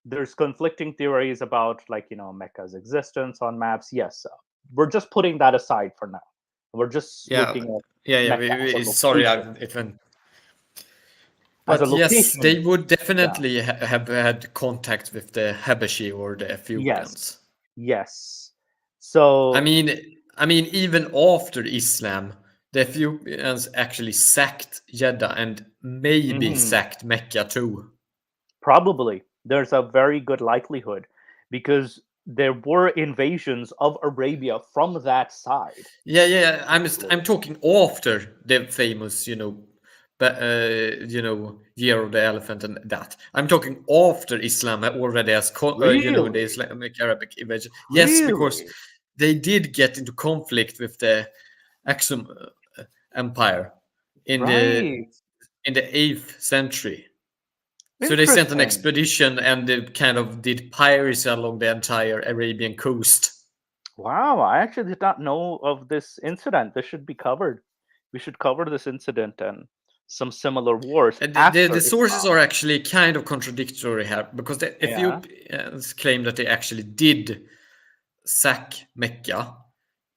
there's conflicting theories about, like, Mecca's existence on maps. Yes, we're just putting that aside for now. We're just Yeah, looking at yeah. Mecca as a Sorry, location. it went. As a But yes, location, they would yeah. definitely have had contact with the Habashi or the Yes. Ethiopians. Yes. So I mean, even after Islam, the Ethiopians actually sacked Jeddah and maybe mhm, sacked Mecca too. probably there's a very good likelihood, because there were invasions of Arabia from that side. Yeah. Actually. I'm talking after the famous, Year of the Elephant and that. I'm talking after Islam already has, the Really? Islamic Arabic invasion. Yes, because Really? they did get into conflict with the Aksum Empire in the Right. 8th century. So they sent an Interesting. expedition and they kind of did piracy along the entire Arabian coast. Wow, I actually did not know of this incident. This should be covered. We should cover this incident and some similar wars And after the sources Islam. are actually kind of contradictory here because the Yeah. Ethiopians claim that they actually did sack Mecca.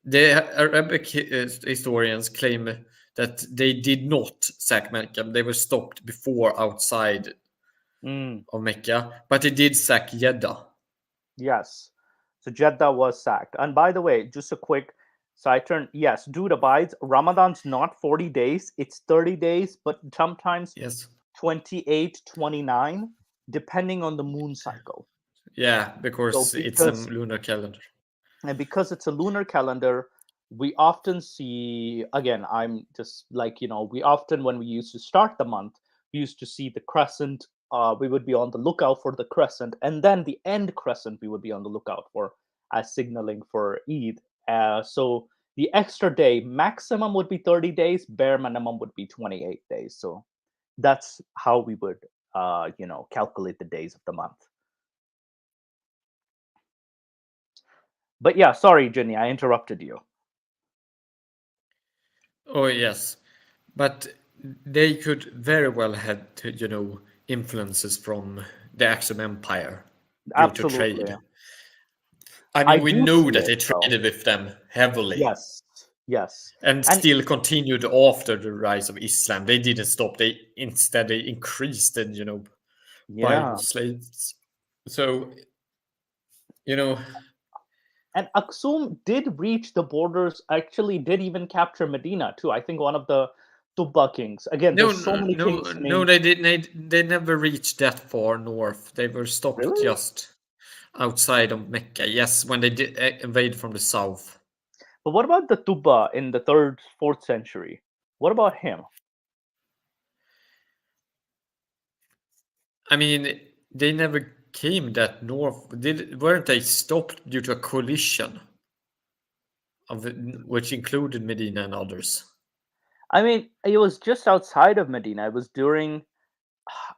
The Arabic historians claim that they did not sack Mecca. They were stopped before outside Mm, of Mecca, but they did sack Jeddah. yes. So Jeddah was sacked. And by the way, just a quick side turn. Yes, dude abides. Ramadan's not 40 days, it's 30 days, but sometimes Yes. 28, 29, depending on the moon cycle. Yeah, So because it's a because lunar calendar. and because it's a lunar calendar, we often see, again, I'm just like, we often, when we used to start the month, we used to see the crescent. We would be on the lookout for the crescent, and then the end crescent we would be on the lookout for, as signaling for Eid. So the extra day maximum would be 30 days, bare minimum would be 28 days. So that's how we would calculate the days of the month. But yeah, sorry, Jenny, I interrupted you. Oh yes, but they could very well had influences from the Axum Empire due to Absolutely. trade. I I mean, we do know see that it they though. traded with them heavily Yes. Yes. and And still continued after the rise of Islam. They didn't stop. They instead they increased and buying yeah. of slaves. So you know, And Aksum did reach the borders, actually did even capture Medina too. I think one of the Tubba kings. Again, no, there's so no, many no, kings no, named. they didn't. They never reached that far north. They were stopped Really? just outside of Mecca. Yes, when they did invade from the south. But what about the Tubba in the 3rd, 4th century? What about him? I mean, they never came that north. Weren't they stopped due to a coalition which included Medina and others? I mean, it was just outside of Medina. It was during.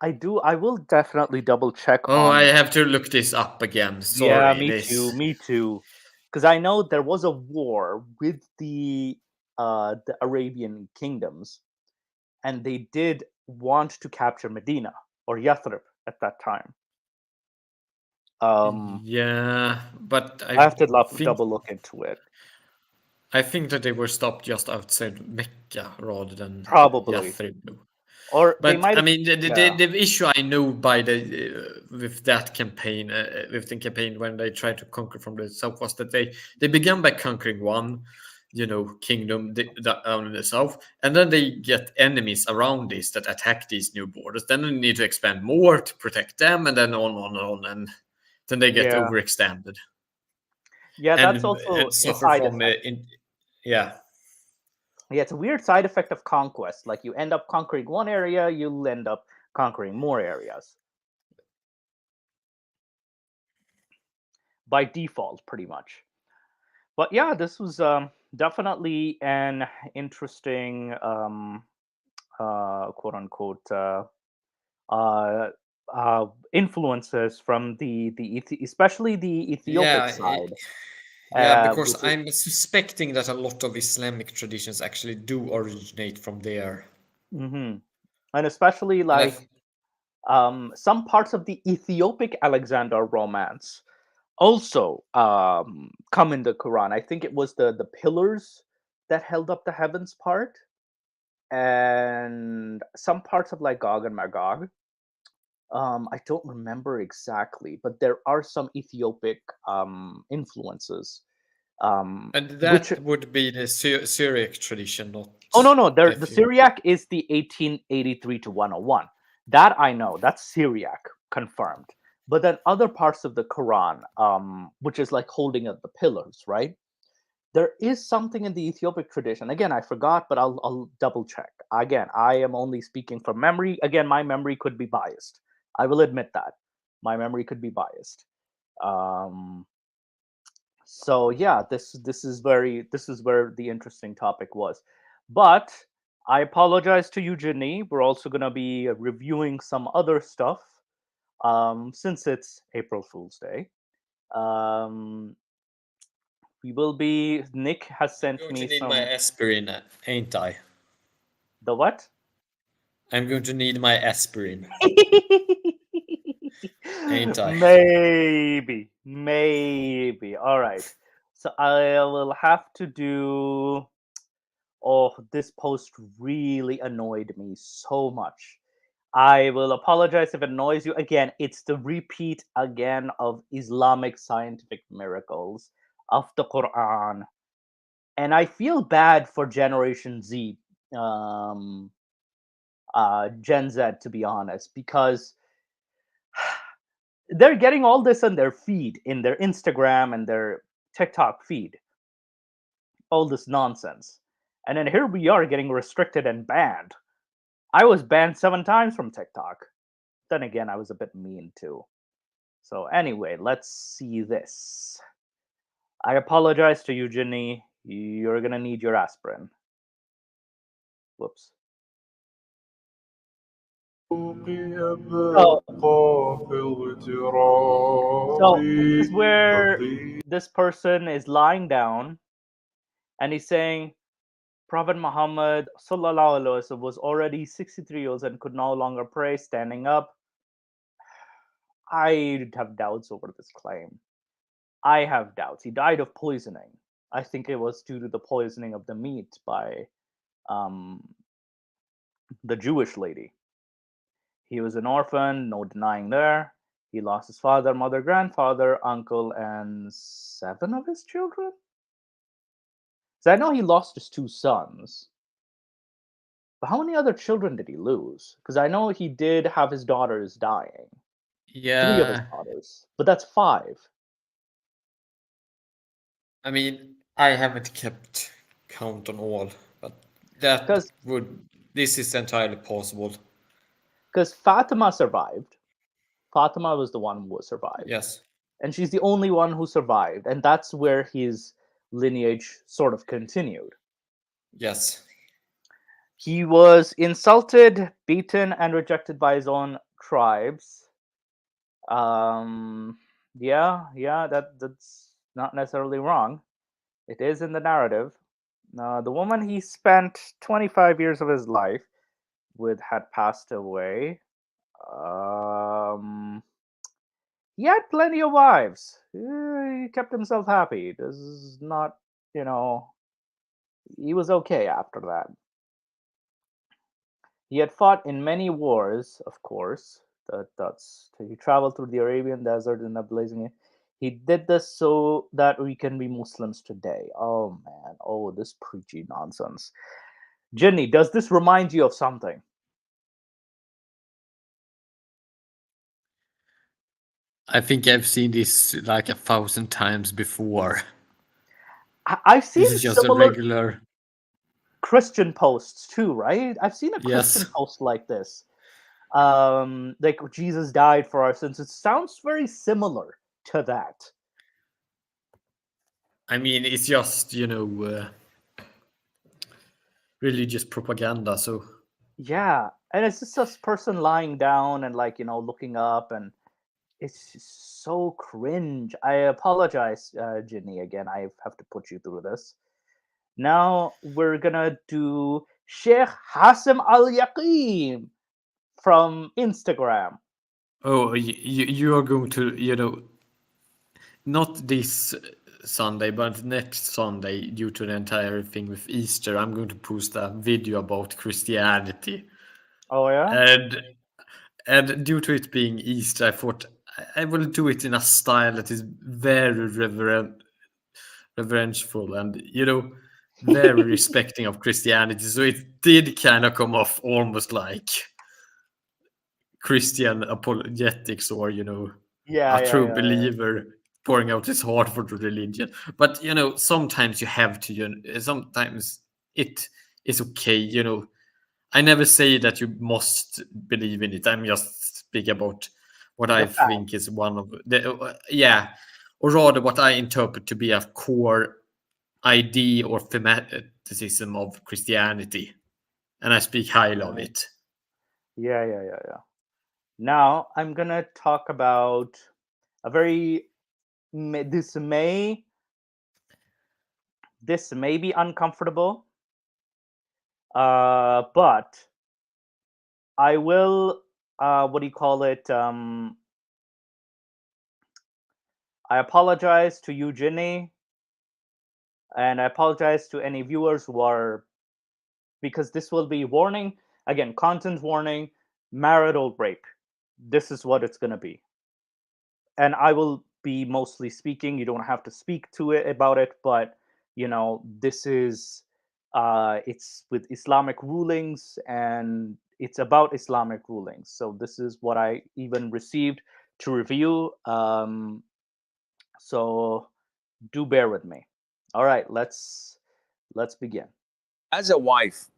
I will definitely double check Oh, I on. have to look this up again. Yeah, Sorry, me too. this. Me too. Because I know there was a war with the Arabian kingdoms, and they did want to capture Medina or Yathrib at that time. Yeah, but I have to think double look into it. I think that they were stopped just outside Mecca rather than Probably, Yathrib. or they But might I have. mean, Yeah, the issue I know by with that campaign, with the campaign when they tried to conquer from the south was that they began by conquering one, kingdom down in the south, and then they get enemies around this that attack these new borders. Then they need to expand more to protect them, and then on, and then they get yeah, overextended yeah. That's and also a suffer side from effect. yeah. Yeah, it's a weird side effect of conquest. Like you end up conquering one area, you'll end up conquering more areas by default, pretty much. But yeah, this was definitely an interesting, quote unquote, uh, influences from especially the Ethiopic Yeah, side, yeah, because which is I'm suspecting that a lot of Islamic traditions actually do originate from there. hmm and especially And like Some parts of the Ethiopic Alexander romance also come in the Quran. I think it was the pillars that held up the heavens part, and some parts of like Gog and Magog. I don't remember exactly, but there are some Ethiopic influences. And Which that would be the Syriac tradition, not Oh no, the the Ethiopic. Syriac is the 1883 to 101. That I know. That's Syriac confirmed. But then other parts of the Quran, which is like holding up the pillars, right? There is something in the Ethiopic tradition. Again, I forgot, but I'll double check. Again, I am only speaking from memory. Again, my memory could be biased. I will admit that my memory could be biased. Um, so yeah, this is where the interesting topic was. But I apologize to you, Ginny. We're also going to be reviewing some other stuff since it's April Fool's Day. Um, we will be. Nick has I'm sent going to me need my some. aspirin, ain't I? The what? I'm going to need my aspirin, ain't I? Maybe. All right. So I will have to do. Oh, this post really annoyed me so much. I will apologize if it annoys you. Again, it's the repeat again of Islamic scientific miracles of the Quran. And I feel bad for Generation Z, um, Gen Z, to be honest, because they're getting all this on their feed, in their Instagram and their TikTok feed, all this nonsense. And then here we are getting restricted and banned. I was banned 7 times from TikTok. Then again, I was a bit mean too. So anyway, let's see this. I apologize to you, Ginny. You're gonna need your aspirin. Whoops. So, this is where this person is lying down and he's saying Prophet Muhammad sallallahu alaihi wasallam was already 63 years and could no longer pray standing up. I have doubts over this claim. I have doubts. He died of poisoning. I think it was due to the poisoning of the meat by um, the Jewish lady. He was an orphan, no denying there. He lost his father, mother, grandfather, uncle, and 7 of his children. So I know he lost his 2 sons. But how many other children did he lose? Because I know he did have his daughters dying. 3 of his Yeah, daughters. But that's 5. I mean, I haven't kept count on all, but that Because would. This is entirely possible. Fatima survived. Fatima was the one who survived. Yes. And she's the only one who survived. And that's where his lineage sort of continued. Yes. He was insulted, beaten, and rejected by his own tribes. That's not necessarily wrong. It is in the narrative. The woman he spent 25 years of his life with had passed away. He had plenty of wives. He kept himself happy. This is not, he was okay after that. He had fought in many wars, of course. That's he traveled through the Arabian desert in a blazing. He did this so that we can be Muslims today. Oh man, oh this preachy nonsense. Jenny, does this remind you of something? I think I've seen this like 1,000 times before. I've This seen is just a similar regular. Christian posts too, right? I've seen a Christian Yes. post like this. Like Jesus died for our sins. It sounds very similar to that. I mean, it's just, religious propaganda. So, Yeah, and it's just this person lying down and like looking up, and it's just so cringe. I apologize, Ginny. Again, I have to put you through this. Now we're gonna do Sheikh Hassim Al Yaqim from Instagram. Oh, you are going to, not this Sunday, but next Sunday, due to the entire thing with Easter, I'm going to post a video about Christianity. Oh yeah. And due to it being Easter, I thought I will do it in a style that is very reverential and very respecting of Christianity. So it did kind of come off almost like Christian apologetics, or Yeah, a yeah, true yeah, yeah. believer pouring out his heart for the religion. But sometimes you have to. Sometimes it is okay. I never say that you must believe in it. I'm just speaking about what I The fact. think is one of the or rather what I interpret to be a core idea or thematism of Christianity, and I speak highly of it. Yeah, yeah, yeah, yeah. Now I'm gonna talk about a very this may be uncomfortable, but I will. What do you call it? I apologize to you, Ginny, and I apologize to any viewers who are, because this will be warning again, content warning, marital rape. This is what it's gonna be, and I will be mostly speaking. You don't have to speak to it about it, but this is it's with Islamic rulings, and it's about Islamic rulings. So this is what I even received to review. So do bear with me. All right, let's begin. As a wife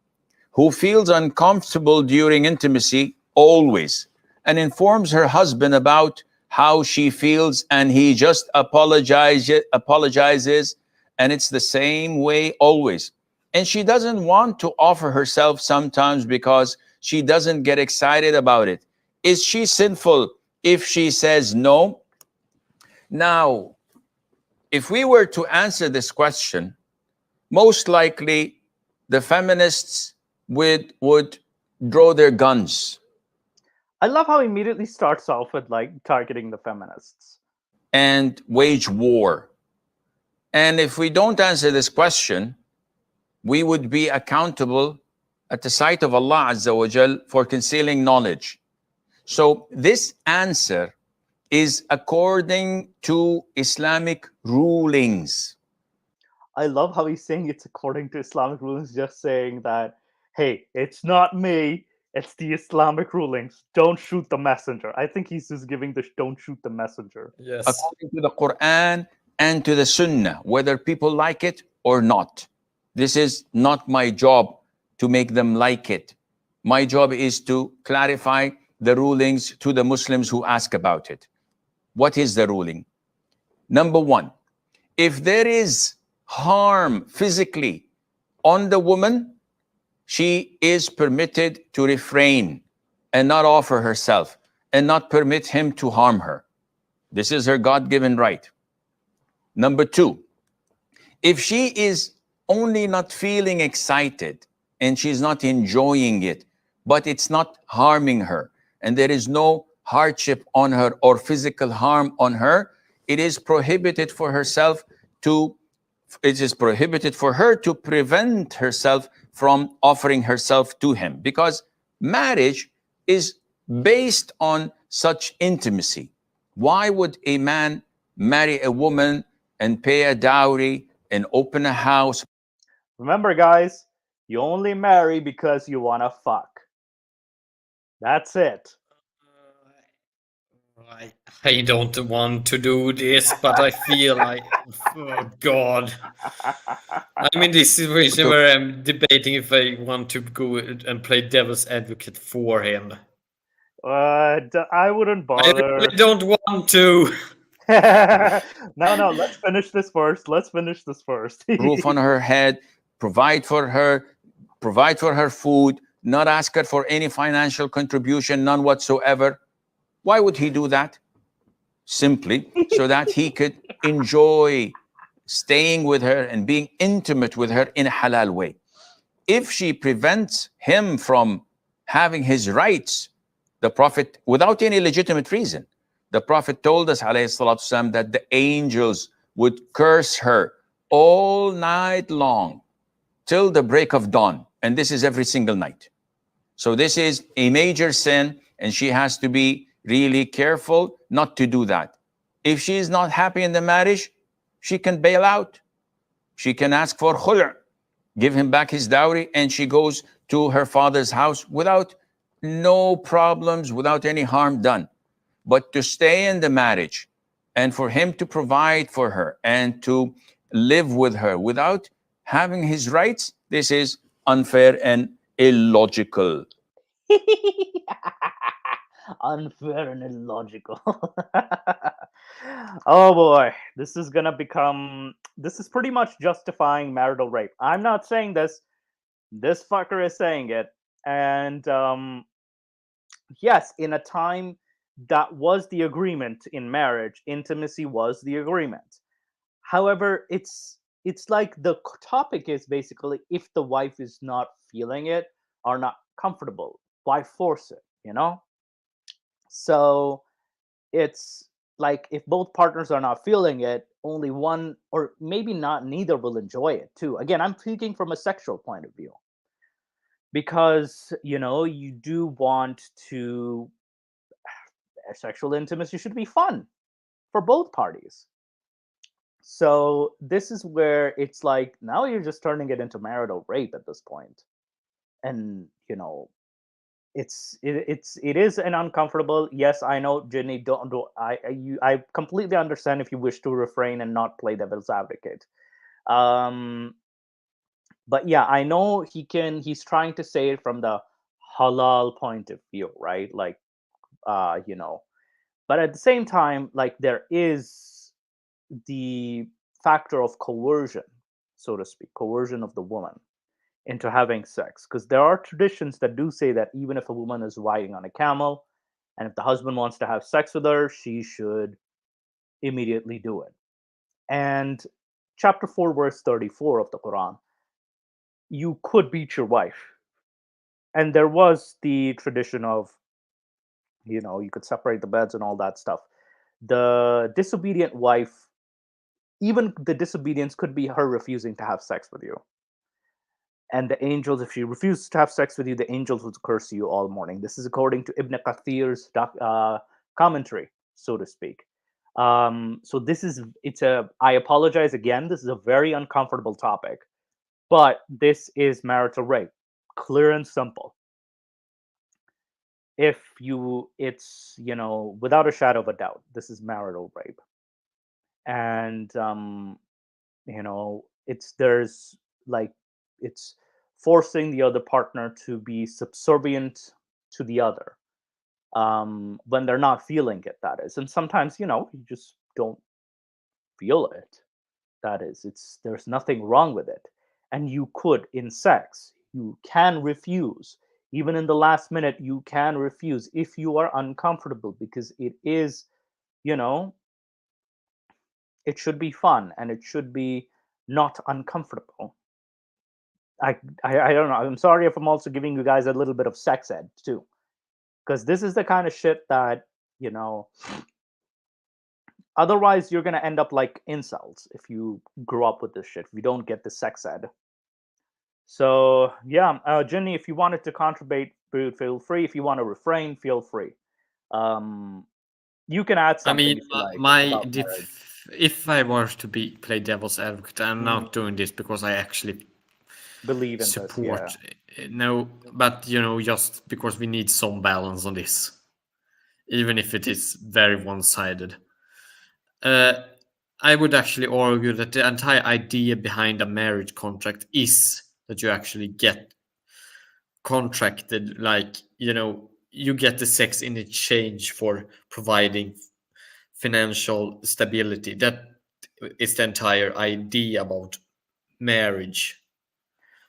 who feels uncomfortable during intimacy always and informs her husband about how she feels, and he just apologizes, and it's the same way always, and she doesn't want to offer herself sometimes because she doesn't get excited about it, is she sinful if she says no? Now, if we were to answer this question, most likely the feminists would draw their guns I love how he immediately starts off with like targeting the feminists and wage war. And if we don't answer this question, we would be accountable at the sight of Allah Azza wa Jal for concealing knowledge. So this answer is according to Islamic rulings. I love how he's saying it's according to Islamic rulings, just saying that, hey, it's not me, it's the Islamic rulings. Don't shoot the messenger. I think he's just giving the don't shoot the messenger. Yes. According to the Quran and to the Sunnah, whether people like it or not. This is not my job to make them like it. My job is to clarify the rulings to the Muslims who ask about it. What is the ruling? Number one, if there is harm physically on the woman, she is permitted to refrain and not offer herself and not permit him to harm her. This is her God-given right. Number two, if she is only not feeling excited and she's not enjoying it, but it's not harming her, and there is no hardship on her or physical harm on her, it is prohibited for her to prevent herself from offering herself to him, because marriage is based on such intimacy. Why would a man marry a woman and pay a dowry and open a house? Remember, guys, you only marry because you want to fuck. That's it. I don't want to do this, but I feel like, oh God. I'm in this situation where I'm debating if I want to go and play devil's advocate for him. I wouldn't I bother. really don't want to. No, let's finish this first. Roof on her head, provide for her food, not ask her for any financial contribution, none whatsoever. Why would he do that? Simply so that he could enjoy staying with her and being intimate with her in a halal way. If she prevents him from having his rights The Prophet, without any legitimate reason, the Prophet told us, alayhi salatu wasalam, that the angels would curse her all night long till the break of dawn. And this is every single night. So this is a major sin, and she has to be really careful not to do that. If she is not happy in the marriage, she can bail out. She can ask for khul', give him back his dowry, and she goes to her father's house without no problems, without any harm done. But to stay in the marriage and for him to provide for her and to live with her without having his rights, this is unfair and illogical. Unfair and illogical. Oh boy, this is gonna become. This is pretty much justifying marital rape. I'm not saying this. This fucker is saying it, and yes, in a time that was the agreement in marriage, intimacy was the agreement. However, it's like the topic is basically if the wife is not feeling it or not comfortable, why force it, you know? So it's like if both partners are not feeling it, only one or maybe not neither will enjoy it too. Again, I'm speaking from a sexual point of view because, you know, you do want to sexual intimacy should be fun for both parties. So this is where it's like now you're just turning it into marital rape at this point. And you know, it is an uncomfortable. Yes, I know, Jenny. Don't I completely understand if you wish to refrain and not play devil's advocate. Um, but yeah, I know he's trying to say it from the halal point of view, right? Like, you know, but at the same time, like there is the factor of coercion, so to speak, coercion of the woman into having sex. Because there are traditions that do say that even if a woman is riding on a camel and if the husband wants to have sex with her, she should immediately do it. And chapter 4, verse 34 of the Quran, you could beat your wife. And there was the tradition of, you know, you could separate the beds and all that stuff. The disobedient wife, even the disobedience could be her refusing to have sex with you. And the angels, if she refuses to have sex with you, the angels would curse you all morning. This is according to Ibn Kathir's commentary, so to speak. So this is, I apologize again, this is a very uncomfortable topic, but this is marital rape, clear and simple. It's, you know, without a shadow of a doubt, this is marital rape. And, you know, there's like, it's forcing the other partner to be subservient to the other when they're not feeling it, that is. And sometimes, you know, you just don't feel it, that is. There's nothing wrong with it. And you could, in sex, you can refuse. Even in the last minute, you can refuse if you are uncomfortable, because it is, you know, it should be fun and it should be not uncomfortable. I don't know. I'm sorry if I'm also giving you guys a little bit of sex ed too, because this is the kind of shit that, you know, otherwise you're gonna end up like incels if you grow up with this shit. If you don't get the sex ed. So yeah, Jenny, if you wanted to contribute, feel free. If you want to refrain, feel free. You can add I something mean, if you like my about marriage. if I were to play devil's advocate, I'm not doing this because I actually Believe in this, yeah. support. No, but you know, just because we need some balance on this, even if it is very one-sided. I would actually argue that the entire idea behind a marriage contract is that you actually get contracted, like, you know, you get the sex in exchange for providing financial stability. That is the entire idea about marriage.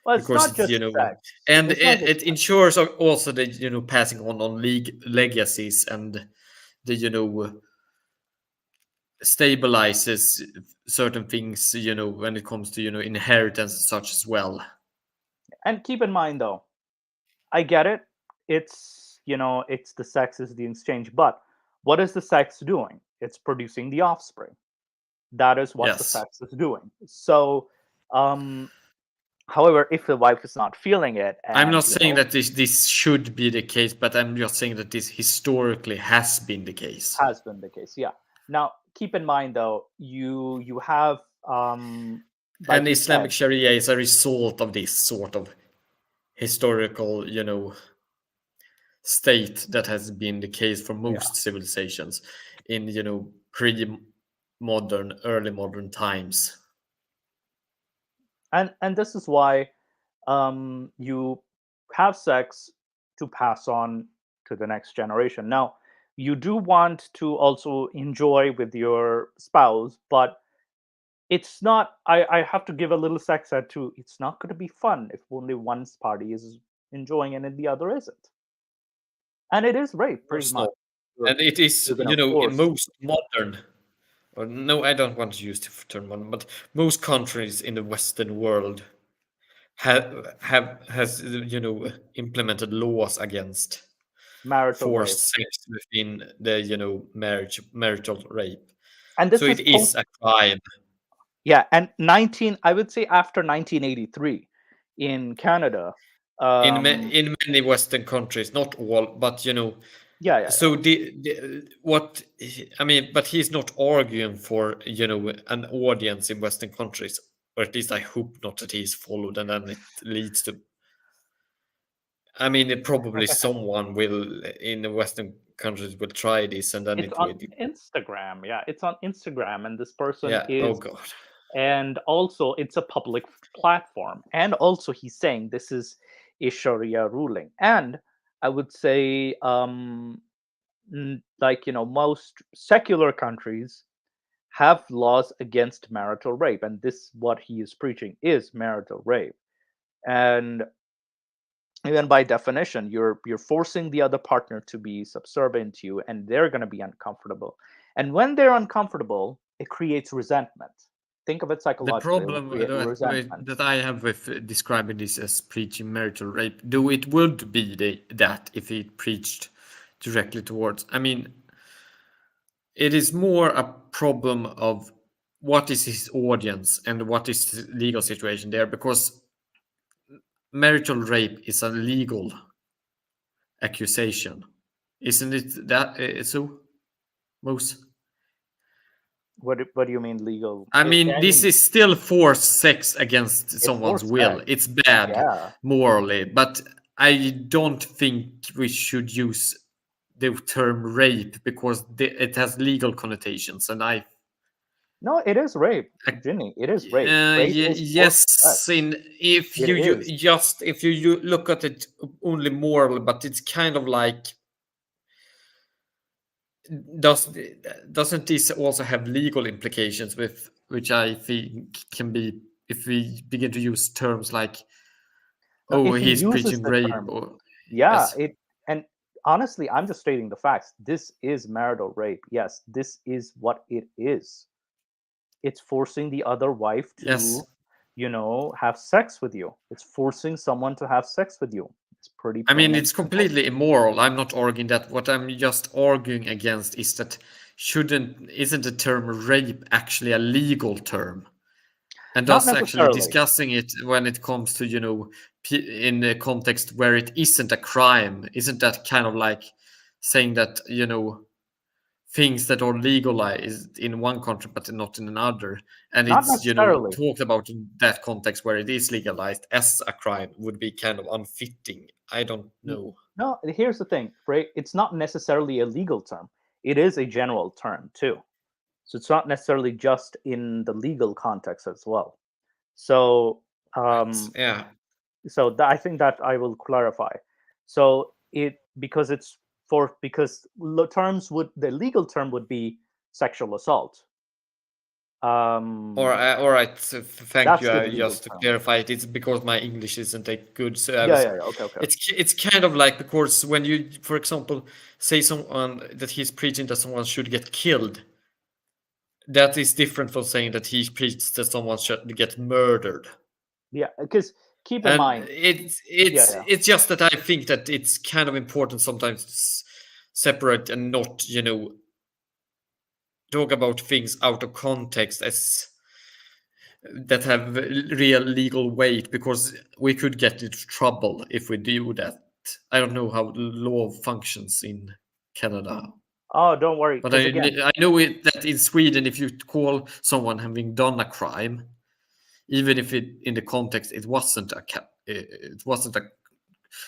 Well, it's Because not just you know, sex. and It's not just it ensures also the, you know, passing on legacies, and the, you know, stabilizes certain things, you know, when it comes to, you know, inheritance and such as well. And keep in mind though, I get it. It's it's the sex is the exchange. But what is the sex doing? It's producing the offspring. That is what the Yes. sex is doing. So, however, if the wife is not feeling it, I'm and not saying that this should be the case, but I'm just saying that this historically has been the case. has been the case, yeah. Now, keep in mind though, you have like And you Islamic said, Sharia is a result of this sort of historical, state that has been the case for most civilizations in, pre-modern, early modern times. and this is why you have sex to pass on to the next generation. Now, you do want to also enjoy with your spouse, but it's not. I have to give a little sex ed too. It's not going to be fun if only one party is enjoying and the other isn't. And it is rape, pretty course much. not. And it is, You're gonna in force. most modern, or no, I don't want to use the term modern, but most countries in the Western world has implemented laws against Marital rape. forced sex within the marital rape. And this So is it is a crime. yeah, and I would say after 1983 in Canada. in many Western countries, not all, but Yeah. So what I mean, but he's not arguing for an audience in Western countries, or at least I hope not that he's followed, and then it leads to. I mean, probably someone will in the Western countries will try this, and then It's it on will. Instagram. Yeah, it's on Instagram, and this person Yeah. is, Oh God. and also it's a public platform, and also he's saying this is a Sharia ruling, and I would say, like most secular countries have laws against marital rape, and this what he is preaching is marital rape, and even by definition you're forcing the other partner to be subservient to you, and they're going to be uncomfortable, and when they're uncomfortable it creates resentment. Think of it The psychologically, it will problem create resentment. that I have with describing this as preaching marital rape, though it would be that if he preached directly towards, I mean, it is more a problem of what is his audience and what is the legal situation there, because marital rape is a legal accusation, isn't it? That so, most. What do you mean legal? I mean, this is still forced sex against It's someone's forced will. sex. It's bad Yeah. morally, but I don't think we should use the term rape because it has legal connotations, and No, it is rape, Ginny. It is rape. Rape is yes, forced sex. if It you is. just if you look at it only morally, but it's kind of like doesn't this also have legal implications with which I think can be if we begin to use terms like No, if he he's uses preaching the rape term, or yeah, yes. and honestly, I'm just stating the facts. This is marital rape. Yes, this is what it is. It's forcing the other wife to, Yes. Have sex with you. It's forcing someone to have sex with you. It's pretty I plain mean, and it's simple. completely immoral. I'm not arguing that. What I'm just arguing against is that isn't the term rape actually a legal term? And Not thus actually necessarily. discussing it when it comes to, in a context where it isn't a crime, isn't that kind of like saying that, things that are legalized in one country but not in another, and Not it's necessarily. talked about in that context where it is legalized as a crime would be kind of unfitting. I don't know. No, here's the thing, right? It's not necessarily a legal term. It is a general term too. So it's not necessarily just in the legal context as well. So, Yeah. I think that I will clarify. So because the legal term would be sexual assault. All right. So thank That's you. the legal Just to term. clarify it, it's because my English isn't that good. So I Yeah. Okay. it's kind of like, because when you, for example, say someone that he's preaching that someone should get killed, that is different from saying that he preached that someone should get murdered. Yeah, because keep in And mind, it's just that I think that it's kind of important sometimes to separate and not, talk about things out of context as that have real legal weight, because we could get into trouble if we do that. I don't know how law functions in Canada, oh, don't worry, but because again, I know that in Sweden, if you call someone having done a crime, even if it in the context it wasn't a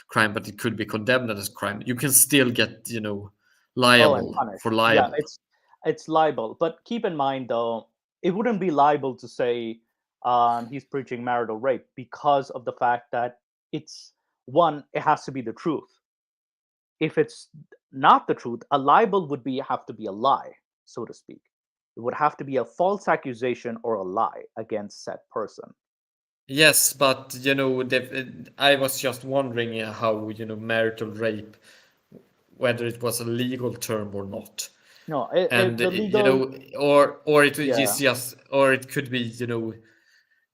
crime, but it could be condemned as a crime, you can still get and liable punished. for Yeah, libel. it's libel. But keep in mind, though, it wouldn't be libel to say he's preaching marital rape because of the fact that it's one, it has to be the truth. If it's not the truth, a libel would have to be a lie, so to speak. It would have to be a false accusation or a lie against said person. Yes, but I was just wondering how marital rape, whether it was a legal term or not. No, And the legal, or it yeah. is just, or it could be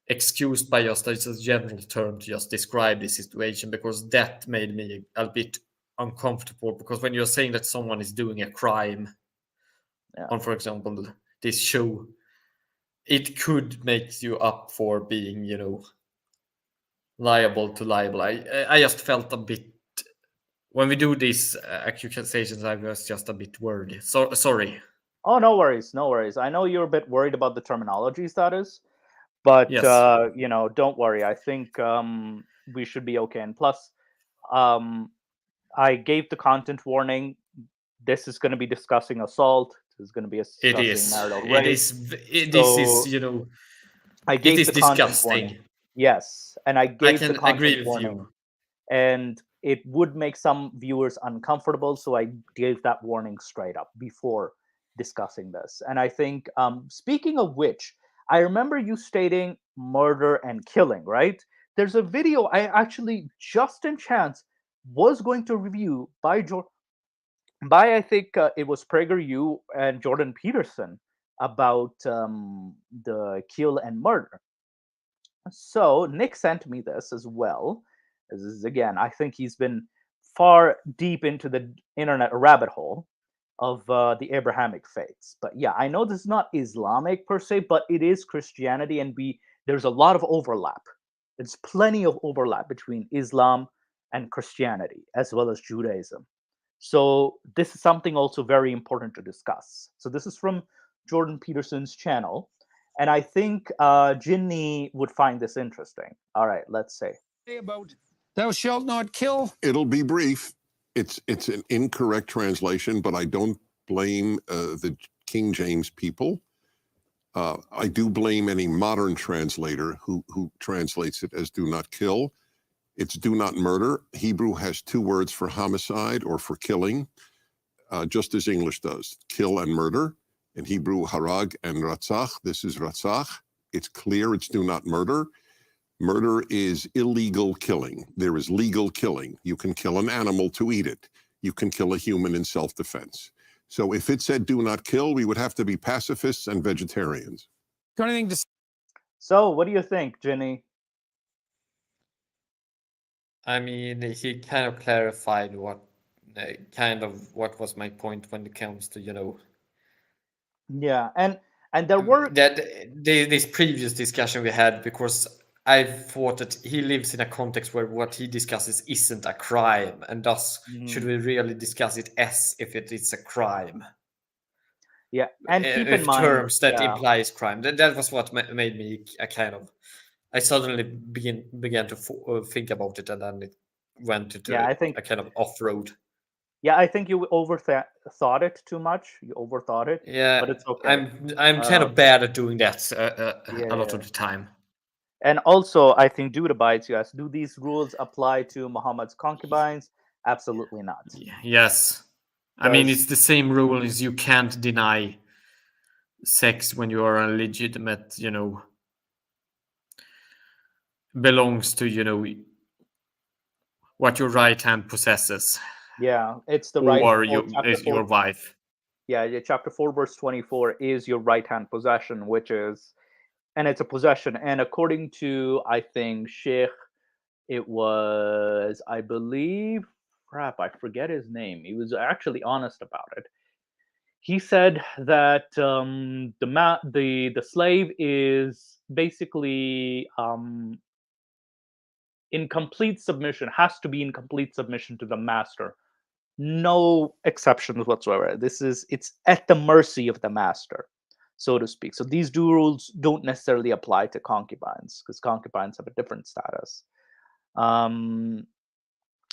excused by just as a general term to just describe the situation, because that made me a bit uncomfortable, because when you're saying that someone is doing a crime on, for example, this show, it could make you up for being liable to libel. I just felt a bit, when we do these accusations, I was just a bit worried. So sorry. Oh, no worries, no worries. I know you're a bit worried about the terminology status, but Yes. don't worry. I think we should be okay. And plus, um, I gave the content warning. This is going to be discussing assault. This is going to be It discussing is. marital It rape. is. This is. So I It gave is the content warning. disgusting. Yes, and I I gave the can content agree with warning, you. and it would make some viewers uncomfortable. So I gave that warning straight up before discussing this. And I think, speaking of which, I remember you stating murder and killing, right? There's a video I actually, just in chance, was going to review by I think it was PragerU and Jordan Peterson about the kill and murder. So Nick sent me this as well. This is again, I think he's been far deep into the internet rabbit hole of the Abrahamic faiths. But yeah, I know this is not Islamic per se, but it is Christianity, and there's a lot of overlap. There's plenty of overlap between Islam and Christianity, as well as Judaism. So this is something also very important to discuss. So this is from Jordan Peterson's channel, and I think Jinni would find this interesting. All right, let's say. About thou shalt not kill. It'll be brief. It's an incorrect translation, but I don't blame the King James people. I do blame any modern translator who translates it as "do not kill." It's "do not murder." Hebrew has two words for homicide or for killing, just as English does. Kill and murder. In Hebrew, harag and ratzach. This is ratzach. It's clear it's "do not murder." Murder is illegal killing. There is legal killing. You can kill an animal to eat it. You can kill a human in self-defense. So if it said "do not kill," we would have to be pacifists and vegetarians. Got anything to say? So what do you think, Jinni? I mean, he kind of clarified what was my point when it comes to Yeah, and there were that this previous discussion we had, because I thought that he lives in a context where what he discusses isn't a crime, and thus should we really discuss it as if it is a crime? yeah, and keep in With mind, terms that yeah, implies crime. That was what made me a kind of. I suddenly began to think about it, and then it went into yeah, I think, a kind of off-road. yeah, I think you thought it too much. You overthought it, Yeah, but it's okay. I'm kind of bad at doing that Yeah, a lot of the time. and also, I think Dudabites, you asked, do these rules apply to Muhammad's concubines? Absolutely not. Yes. I mean, Because it's the same rule as you can't deny sex when you are a legitimate, belongs to, what your right hand possesses, yeah, it's the right. or Chapter is your 4, wife. yeah, chapter 4, verse 24 is your right hand possession, which is, and it's a possession. And according to, I think, Sheikh It was, I believe, crap, I forget his name. He was actually honest about it. He said that the slave is basically in complete submission, has to be in complete submission to the master. No exceptions whatsoever. It's at the mercy of the master, so to speak. So these rules don't necessarily apply to concubines, because concubines have a different status. Um,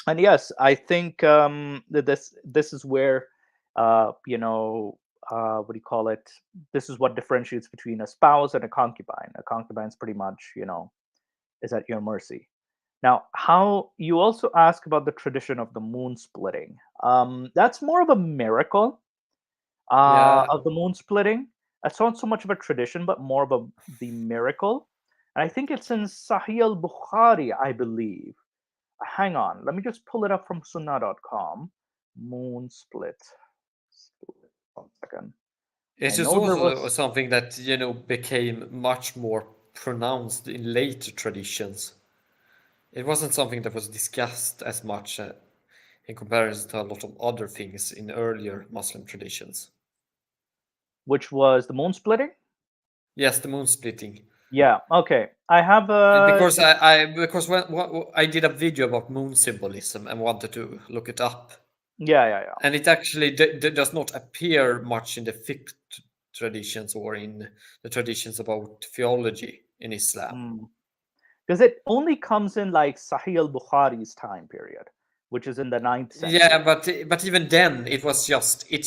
and yes, I think that this is where what do you call it? This is what differentiates between a spouse and a concubine. A concubine is pretty much is at your mercy. Now, how you also ask about the tradition of the moon splitting. That's more of a miracle Yeah, of the moon splitting. That's not so much of a tradition, but more of the miracle. And I think it's in Sahih al Bukhari, I believe. Hang on, let me just pull it up from sunnah.com. Moon split. 1 second. I it's just know there also was. something that became much more pronounced in later traditions. It wasn't something that was discussed as much in comparison to a lot of other things in earlier Muslim traditions. Which was the moon splitting? Yes, the moon splitting. Yeah, okay. I have a. Because because when I did a video about moon symbolism and wanted to look it up, Yeah. and it actually does not appear much in the fiqh traditions or in the traditions about theology in Islam. Because it only comes in like Sahih al Bukhari's time period, which is in the 9th Yeah, century. but even then, it's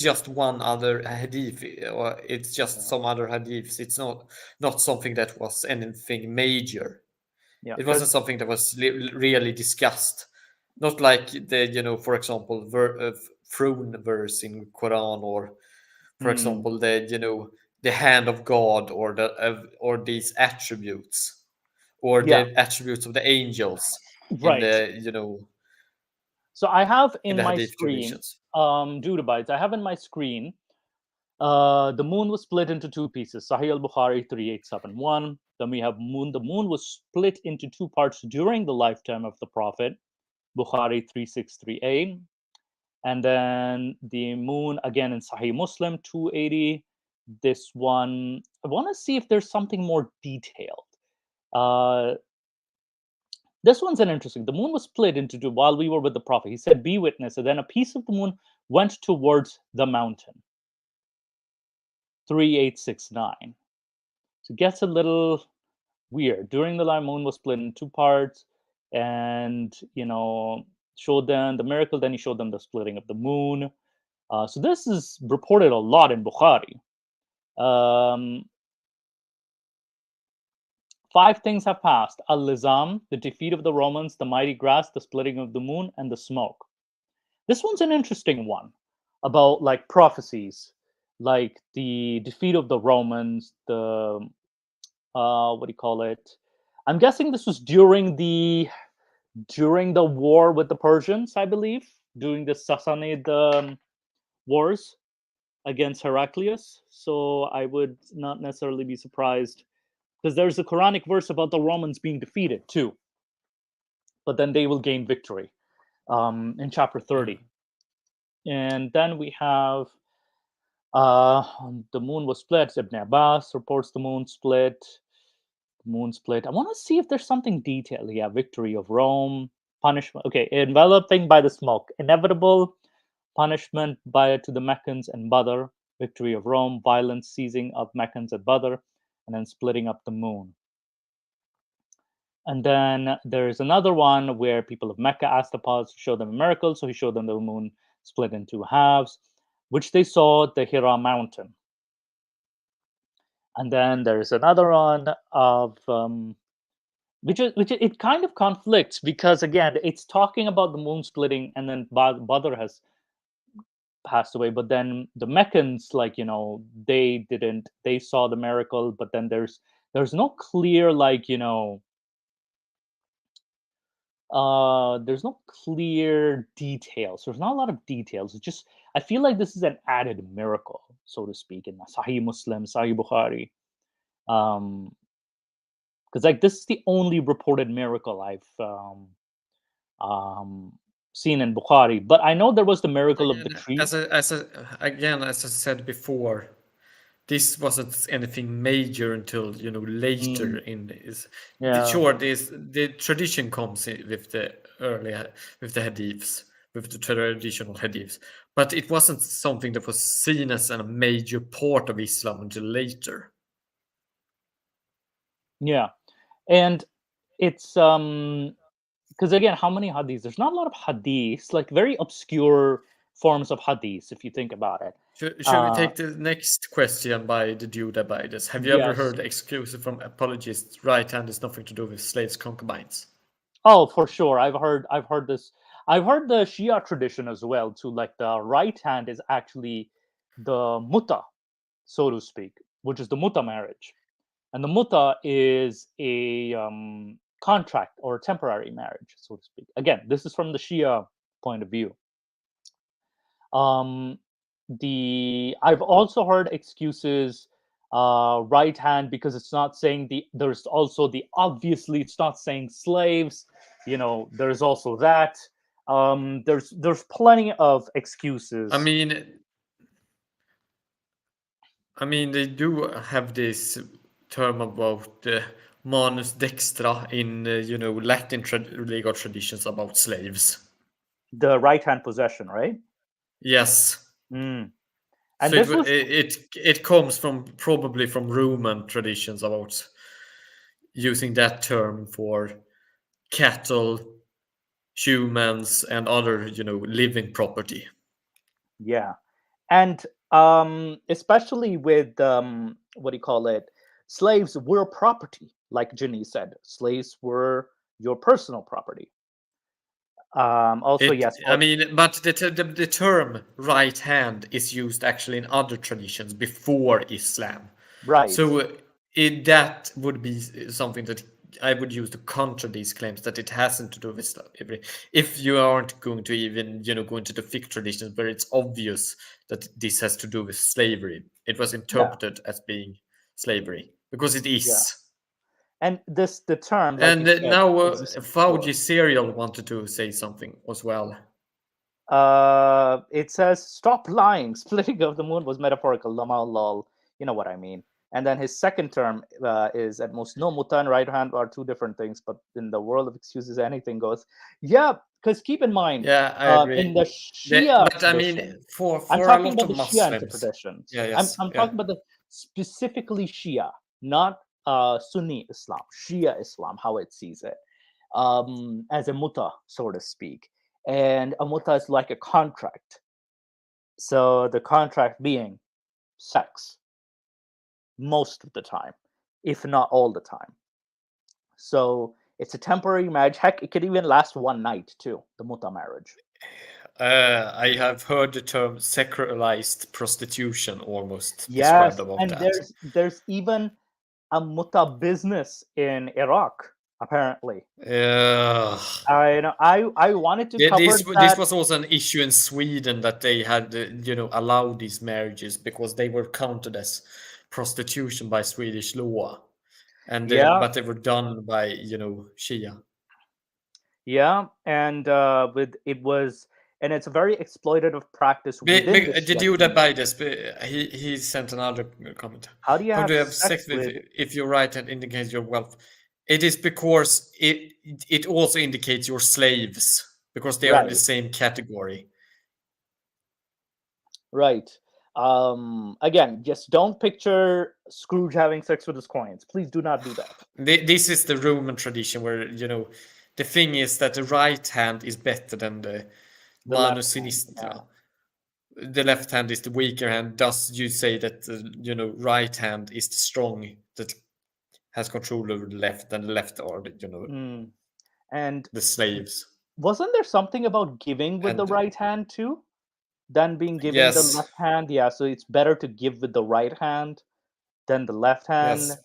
just one other hadith, or it's just Yeah, some other hadiths. It's not something that was anything major. yeah. It wasn't Because something that was really discussed. Not like for example, throne verse in Quran, or for example, the hand of God, or or these attributes, or yeah, the attributes of the angels in right. the So I have in in the my hadith screen, traditions. Judabites. I have in my screen. The moon was split into two pieces. Sahih al Bukhari 3871. Then we have moon. The moon was split into two parts during the lifetime of the Prophet. Bukhari 363a. And then the moon again in Sahih Muslim 280. This one, I want to see if there's something more detailed. Uh, this one's an interesting. The moon was split into two while we were with the Prophet. He said, "Be witness." And then a piece of the moon went towards the mountain. 3869. So it gets a little weird. During the light, moon was split in two parts, and showed them the miracle. Then he showed them the splitting of the moon. So this is reported a lot in Bukhari. Um, 5 things have passed: al-Lizam, the defeat of the Romans, the mighty grass, the splitting of the moon, and the smoke. This one's an interesting one about like prophecies, like the defeat of the Romans, the what do you call it? I'm guessing this was during the war with the Persians, I believe, during the Sassanid wars against Heraclius. So I would not necessarily be surprised, because there's a Quranic verse about the Romans being defeated too, but then they will gain victory in chapter Yeah. 30. And then we have the moon was split. Ibn Abbas reports the moon split. Moon split. I want to see if there's something detailed. Yeah, victory of Rome, punishment. Okay, enveloping by the smoke, inevitable punishment by to the Meccans and Badr. Victory of Rome, violent seizing of Meccans at Badr, and then splitting up the moon. And then there's another one where people of Mecca asked the prophets to show them a miracle, so he showed them the moon split in two halves, which they saw at the Hira mountain. And then there's another one of which it kind of conflicts, because again it's talking about the moon splitting, and then Badr has passed away, but then the Meccans, like they didn't, they saw the miracle, but then there's no clear there's no clear details. There's not a lot of details. It's just, I feel like this is an added miracle, so to speak, in Sahih Muslim, Sahih Bukhari. Because like this is the only reported miracle I've seen in Bukhari. But I know there was the miracle of the Again, tree. as I said before, this wasn't anything major until later Mm, in this. yeah, Sure, the tradition comes with the with the hadiths, with the traditional hadiths, but it wasn't something that was seen as a major part of Islam until later. yeah, and it's because again, how many hadiths? There's not a lot of hadiths, like very obscure forms of hadiths, if you think about it. Should we take the next question by the dude by this? Have you ever Yes. heard exclusive from apologists? Right hand is nothing to do with slaves, concubines. Oh, for sure. I've heard this. I've heard the Shia tradition as well too. Like the right hand is actually the mutta, so to speak, which is the mutta marriage, and the mutta is a contract or temporary marriage, so to speak. Again, this is from the Shia point of view. Um, the I've also heard excuses, right hand, because it's not saying there's also the obviously it's not saying slaves. There's also that. There's plenty of excuses. I mean, they do have this term about manus dextra in Latin legal traditions about slaves. The right hand possession, right? Yes. Mm. And So this was it comes from probably from Roman traditions about using that term for cattle, humans, and other living property. yeah, and especially with what do you call it? Slaves were property, like Ginny said. Slaves were your personal property. Also, yes, I mean, but the term right hand is used actually in other traditions before Islam. right. So that would be something that I would use to counter these claims that it hasn't to do with slavery. If you aren't going to even go into the fiqh traditions where it's obvious that this has to do with slavery, it was Yeah, interpreted as being slavery because it yeah. is. And the term, like And you said, now existed before. Fauji Serial wanted to say something as well. It says, "Stop lying. Splitting of the moon was metaphorical. Lama lol. You know what I mean." And then his second term is at most no. Mutta and right hand are two different things, but in the world of excuses, anything goes. Yeah, because keep in mind, Yeah, I in agree. the Shia But I mean, tradition, I'm for a talking lot about of the Shia Muslims, interpretations. yeah, I'm yes, I'm yeah, talking about the specifically Shia, not Sunni Islam. Shia Islam, how it sees it, as a mutta, so to speak. And a mutta is like a contract. So the contract being sex most of the time, if not all the time. So it's a temporary marriage. Heck, it could even last one night too, the mutta marriage. I have heard the term sacralized prostitution almost described Yes, about and that. there's even a mutta business in Iraq, apparently. Uh, I wanted to cover this that. was also an issue in Sweden that they had allowed these marriages because they were counted as prostitution by Swedish law, and Yeah, but they were done by Shia. yeah, and with it was, and it's a very exploitative practice within the Did Shia you that kingdom. by this? He sent another comment. How do you How have do you have sex sex with with? if your right hand indicates your wealth? It is because it also indicates your slaves because they are in the Right, same category. right. Again, just don't picture Scrooge having sex with his coins. Please do not do that. This is the Roman tradition where the thing is that the right hand is better than the The manu left hand, yeah. sinistra. The left hand is the weaker hand. Thus, you say that right hand is the strong that has control over the left, and the left are Mm. And the slaves. wasn't there something about giving with the And right hand too, than being giving the yes, left hand? Yeah, so it's better to give with the right hand than the left hand. yes.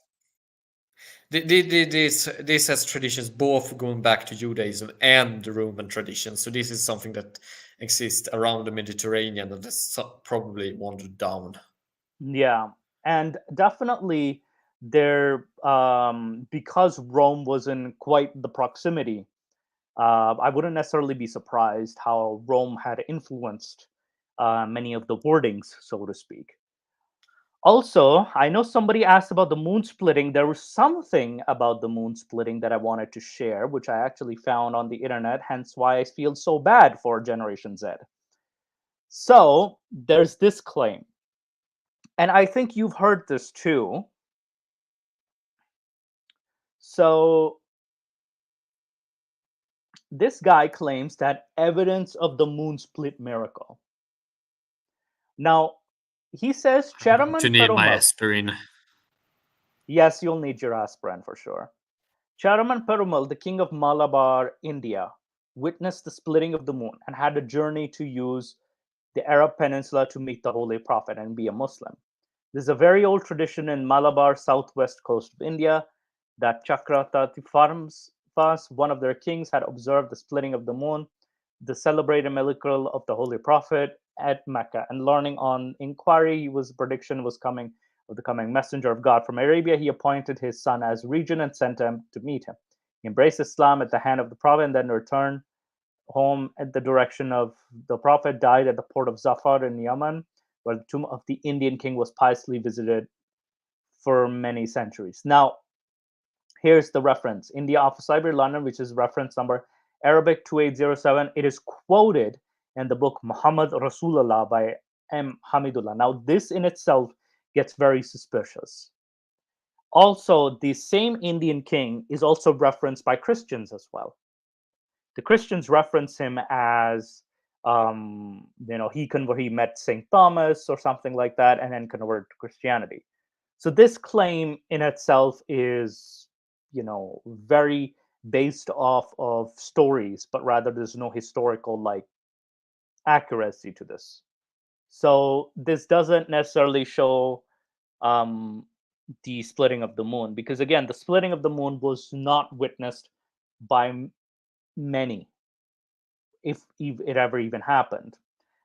This has traditions both going back to Judaism and the Roman tradition. So this is something that exists around the Mediterranean and that's probably wandered down. Yeah, and definitely there, because Rome was in quite the proximity. I wouldn't necessarily be surprised how Rome had influenced many of the wordings, so to speak. Also, I know somebody asked about the moon splitting. There was something about the moon splitting that I wanted to share, which I actually found on the internet, hence why I feel so bad for Generation Z. So, there's this claim, and I think you've heard this too. So, this guy claims that evidence of the moon split miracle. Now, he says I'm going to Cheraman need my Perumal. aspirin. Yes, you'll need your aspirin for sure. Cheraman Perumal, the king of Malabar, India, witnessed the splitting of the moon and had a journey to use the Arab Peninsula to meet the Holy Prophet and be a Muslim. There's a very old tradition in Malabar, southwest coast of India, that Chakravarti farms, one of their kings, had observed the splitting of the moon, the celebrated miracle of the Holy Prophet at Mecca, and learning on inquiry, prediction was coming of the coming messenger of God from Arabia. He appointed his son as regent and sent him to meet him. He embraced Islam at the hand of the Prophet and then returned home at the direction of the Prophet, died at the port of Zafar in Yemen, where the tomb of the Indian king was piously visited for many centuries. Now, here's the reference. India Office Library, London, which is reference number Arabic 2807. It is quoted in the book Muhammad Rasulullah by M. Hamidullah. Now, this in itself gets very suspicious. Also, the same Indian king is also referenced by Christians as well. The Christians reference him as, he met St. Thomas or something like that, and then converted to Christianity. So this claim in itself is, very based off of stories, but rather there's no historical accuracy to this. So this doesn't necessarily show the splitting of the moon, because again, the splitting of the moon was not witnessed by many, if it ever even happened.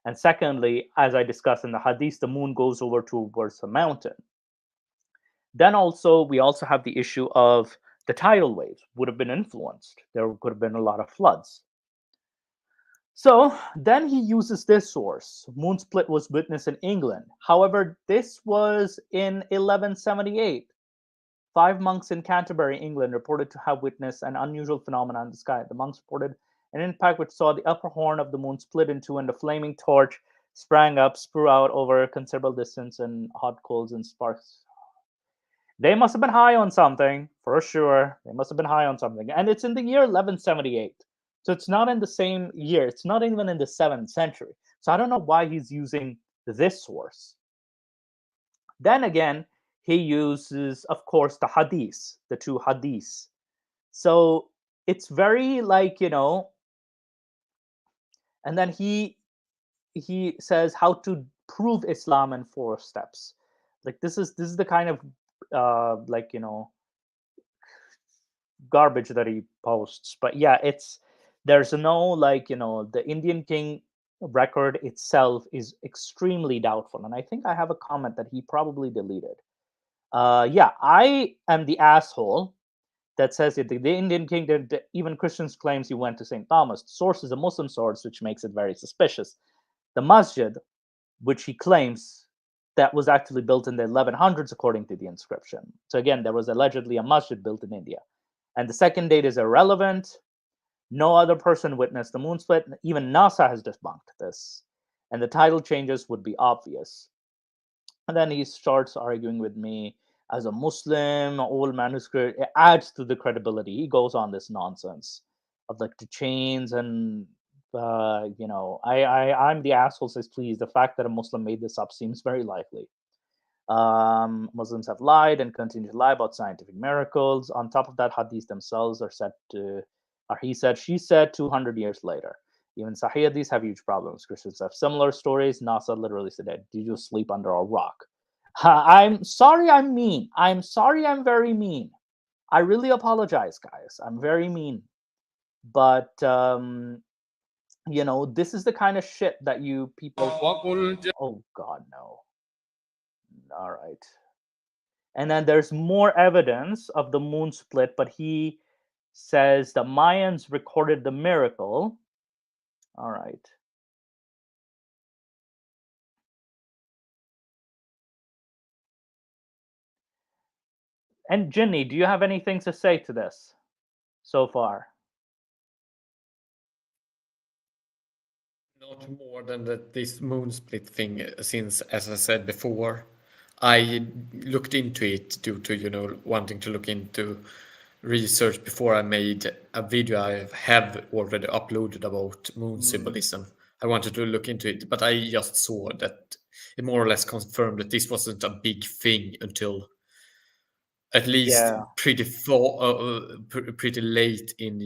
And secondly, as I discussed in the hadith, the moon goes over towards the mountain. Then also, we also have the issue of the tidal waves would have been influenced. There could have been a lot of floods. So then he uses this source. Moon split was witnessed in England. However, this was in 1178. 5 monks in Canterbury, England, reported to have witnessed an unusual phenomenon in the sky. The monks reported an impact which saw the upper horn of the moon split in two, and a flaming torch sprang up, sprue out over a considerable distance, and hot coals and sparks. They must have been high on something, for sure. They must have been high on something. And it's in the year 1178. So it's not in the same year. It's not even in the 7th century. So I don't know why he's using this source. Then again, he uses, of course, the hadith, the two hadiths. So it's very and then he says how to prove Islam in 4 steps. This is the kind of garbage that he posts. But yeah, there's no the Indian king record itself is extremely doubtful, and I think I have a comment that he probably deleted. Yeah, I am the asshole that says that the Indian king did, even Christians claims he went to St. Thomas. The source is a Muslim source, which makes it very suspicious. The masjid, which he claims that was actually built in the 1100s according to the inscription. So again, there was allegedly a masjid built in India. And the second date is irrelevant. No other person witnessed the moon split. Even NASA has debunked this. And the title changes would be obvious. And then he starts arguing with me as a Muslim, old manuscript. It adds to the credibility. He goes on this nonsense of the chains and I'm the asshole says, please, the fact that a Muslim made this up seems very likely. Muslims have lied and continue to lie about scientific miracles. On top of that, hadiths themselves are said to, or he said, she said, 200 years later. Even Sahih hadiths have huge problems. Christians have similar stories. NASA literally said, did you sleep under a rock? I'm sorry I'm mean. I'm sorry I'm very mean. I really apologize, guys. I'm very mean. But, this is the kind of shit that you people... Oh, God, no. All right. And then there's more evidence of the moon split, but he says the Mayans recorded the miracle. All right. And Ginny, do you have anything to say to this so far? Not more than that this moon split thing, since, as I said before, I looked into it due to, wanting to look into research before I made a video I have already uploaded about moon symbolism. I wanted to look into it, but I just saw that it more or less confirmed that this wasn't a big thing until at least pretty pretty late in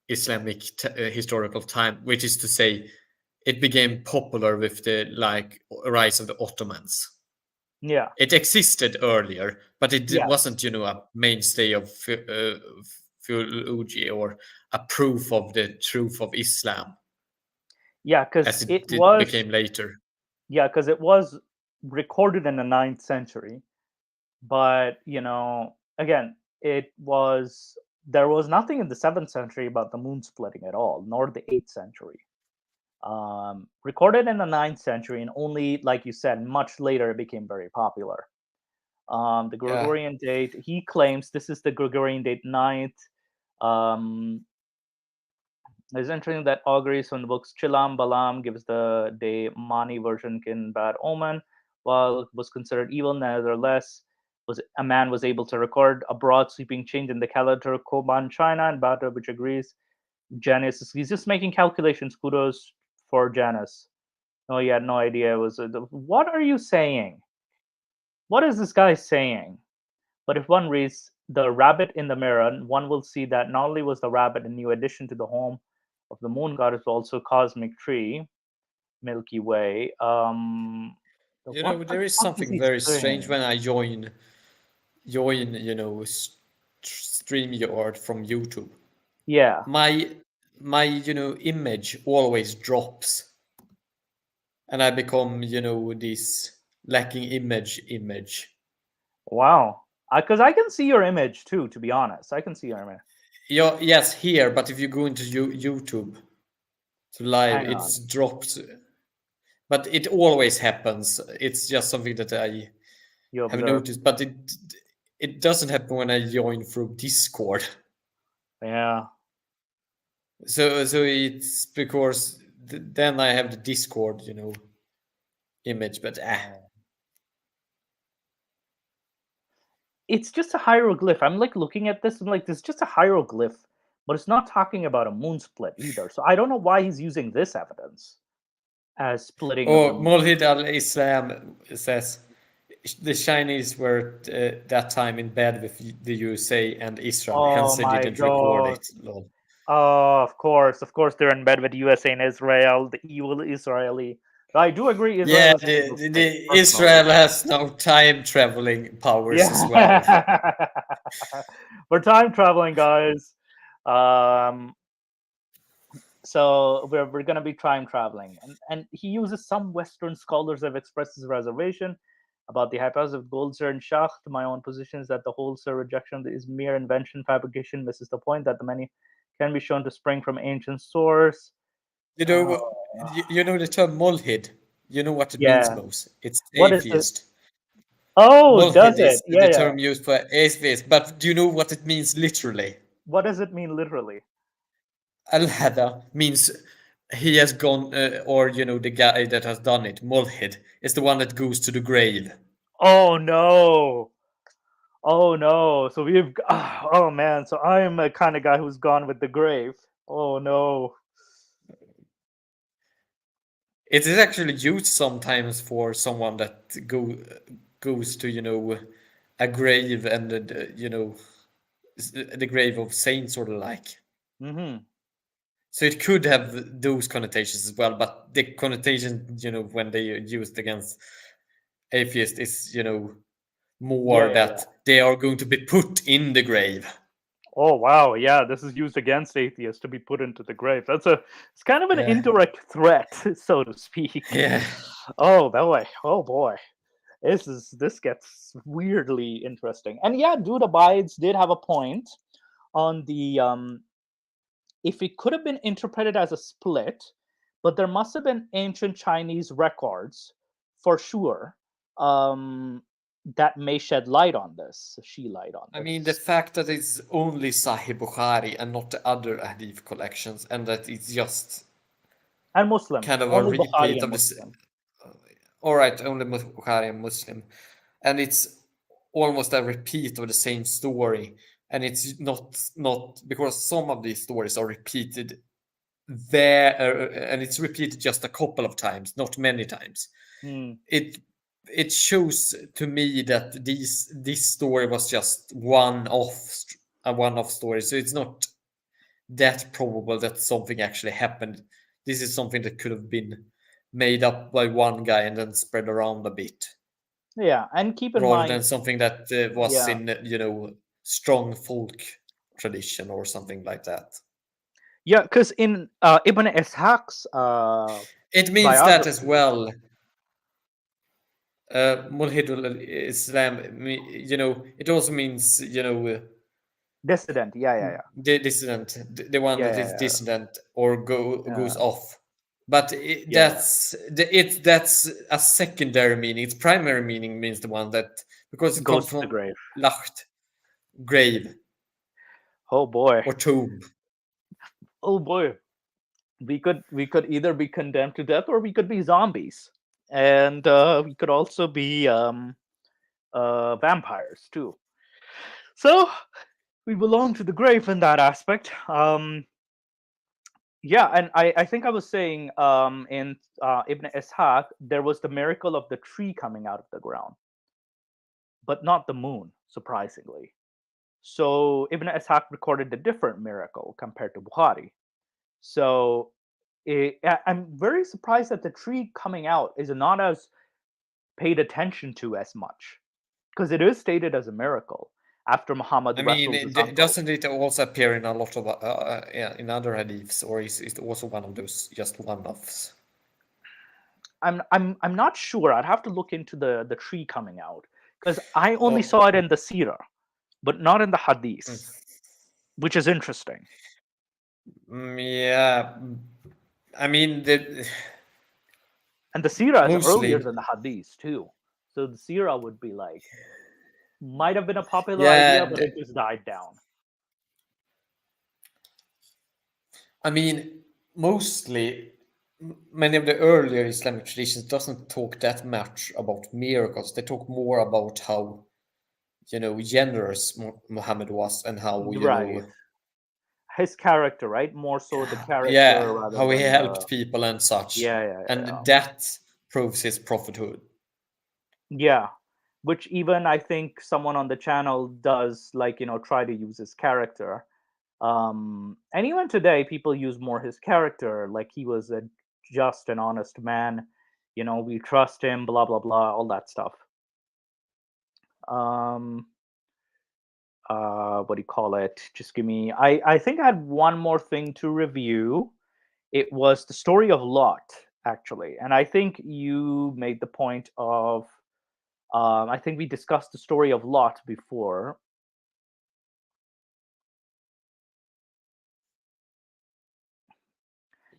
Islamic historical time, which is to say, it became popular with the rise of the Ottomans. Yeah. It existed earlier, but it Yes. wasn't, a mainstay of theology or a proof of the truth of Islam. Yeah, because as it became later. Yeah, because it was recorded in the 9th century, but again, there was nothing in the 7th century about the moon splitting at all, nor the 8th century. Recorded in the 9th century, and only, like you said, much later it became very popular. The Gregorian date, he claims this is the Gregorian date 9th. It's interesting that auguries from the books Chilam Balam gives the day Mani version in bad omen, while it was considered evil. Nevertheless, a man was able to record a broad sweeping change in the calendar Koban China and Bata, which agrees. Janus, he's just making calculations. Kudos for Janus. No, he had no idea it was. What are you saying? What is this guy saying? But if one reads the rabbit in the mirror, one will see that not only was the rabbit a new addition to the home of the moon god, it's also cosmic tree, Milky Way. There is something very strange when I join StreamYard from YouTube. Yeah. My image always drops, and I become this lacking image. Wow. Because I can see your image too. To be honest, I can see your image. Yes, here, but if you go into YouTube to live, it drops. But it always happens. It's just something that I have noticed. But it doesn't happen when I join through Discord. Yeah. So it's because then I have the Discord, image, but It's just a hieroglyph. I'm like looking at this. I'm like, this is just a hieroglyph, but it's not talking about a moon split either. So I don't know why he's using this evidence as splitting. Mulhid al-Islam says the Chinese were at that time in bed with the USA and Israel, hence they didn't record it. Lol. Oh, of course they're in bed with USA and Israel, the evil Israeli. I do agree. Israel Israel has now time traveling powers as well. We're time traveling, guys. So we're going to be time traveling, and he uses some Western scholars have expressed his reservation about the hypothesis of Golzer and Schacht. My own position is that the wholesale rejection is mere invention, fabrication, misses the point that the many can be shown to spring from ancient source. You know the term mulhid. You know what it means, most. It's atheist. Oh, does it? Yeah, the term used for atheist. But do you know what it means literally? What does it mean literally? Al-Hada means he has gone, or the guy that has done it, mulhid, is the one that goes to the grave. Oh no! Oh no! So oh man! So I am a kind of guy who's gone with the grave. Oh no! It is actually used sometimes for someone that goes to a grave and the grave of saints or the like. Mm-hmm. So it could have those connotations as well, but the connotation when they are used against atheists is more that they are going to be put in the grave. Oh wow, yeah, this is used against atheists to be put into the grave. It's kind of an indirect threat, so to speak. Yeah. Oh boy. This gets weirdly interesting. And yeah, Dude Abides did have a point on the if it could have been interpreted as a split, but there must have been ancient Chinese records for sure that may shed light on this. Light on this. I mean, the fact that it's only Sahih Bukhari and not the other hadith collections, and that it's just and Muslim, kind of a only Bukhari repeat and of this. Muslim. All right, only Bukhari and Muslim, and it's almost a repeat of the same story, and it's not because some of these stories are repeated there, and it's repeated just a couple of times, not many times. It shows to me that this story was just a one-off story, so it's not that probable that something actually happened. This is something that could have been made up by one guy and then spread around a bit. Yeah, and keep in rather mind, than something that was in strong folk tradition or something like that. Yeah, because in Ibn Ishaq's it means that as well. Mulhidul Islam, it also means dissident. Yeah. The dissident, the one that is dissident or goes off. But that's a secondary meaning. Its primary meaning means the one that, because it goes comes from the grave. Lacht, grave. Oh boy. Or tomb. Oh boy. We could either be condemned to death or we could be zombies. And we could also be vampires too. So we belong to the grave in that aspect. Yeah, and I think I was saying in Ibn Ishaq, there was the miracle of the tree coming out of the ground, but not the moon, surprisingly. So Ibn Ishaq recorded a different miracle compared to Bukhari. So I'm very surprised that the tree coming out is not as paid attention to as much, because it is stated as a miracle after Muhammad. I mean, doesn't it also appear in a lot of in other hadiths, or is it also one of those just one-offs? I'm not sure. I'd have to look into the tree coming out, because I only saw it in the Sirah, but not in the Hadith, which is interesting. Yeah, I mean and the Sirah is earlier than the Hadith too, so the Sirah would be like, might have been a popular idea, but it just died down. I mean, mostly many of the earlier Islamic traditions doesn't talk that much about miracles. They talk more about how generous Muhammad was and how his character, right? More so the character. Yeah, rather how he than helped people and such. Yeah. That proves his prophethood. Yeah, which even I think someone on the channel does, try to use his character. And even today, people use more his character, like he was a just and honest man. We trust him, blah blah blah, all that stuff. What do you call it? Just give me. I think I had one more thing to review. It was the story of Lot, actually, and I think you made the point of. I think we discussed the story of Lot before.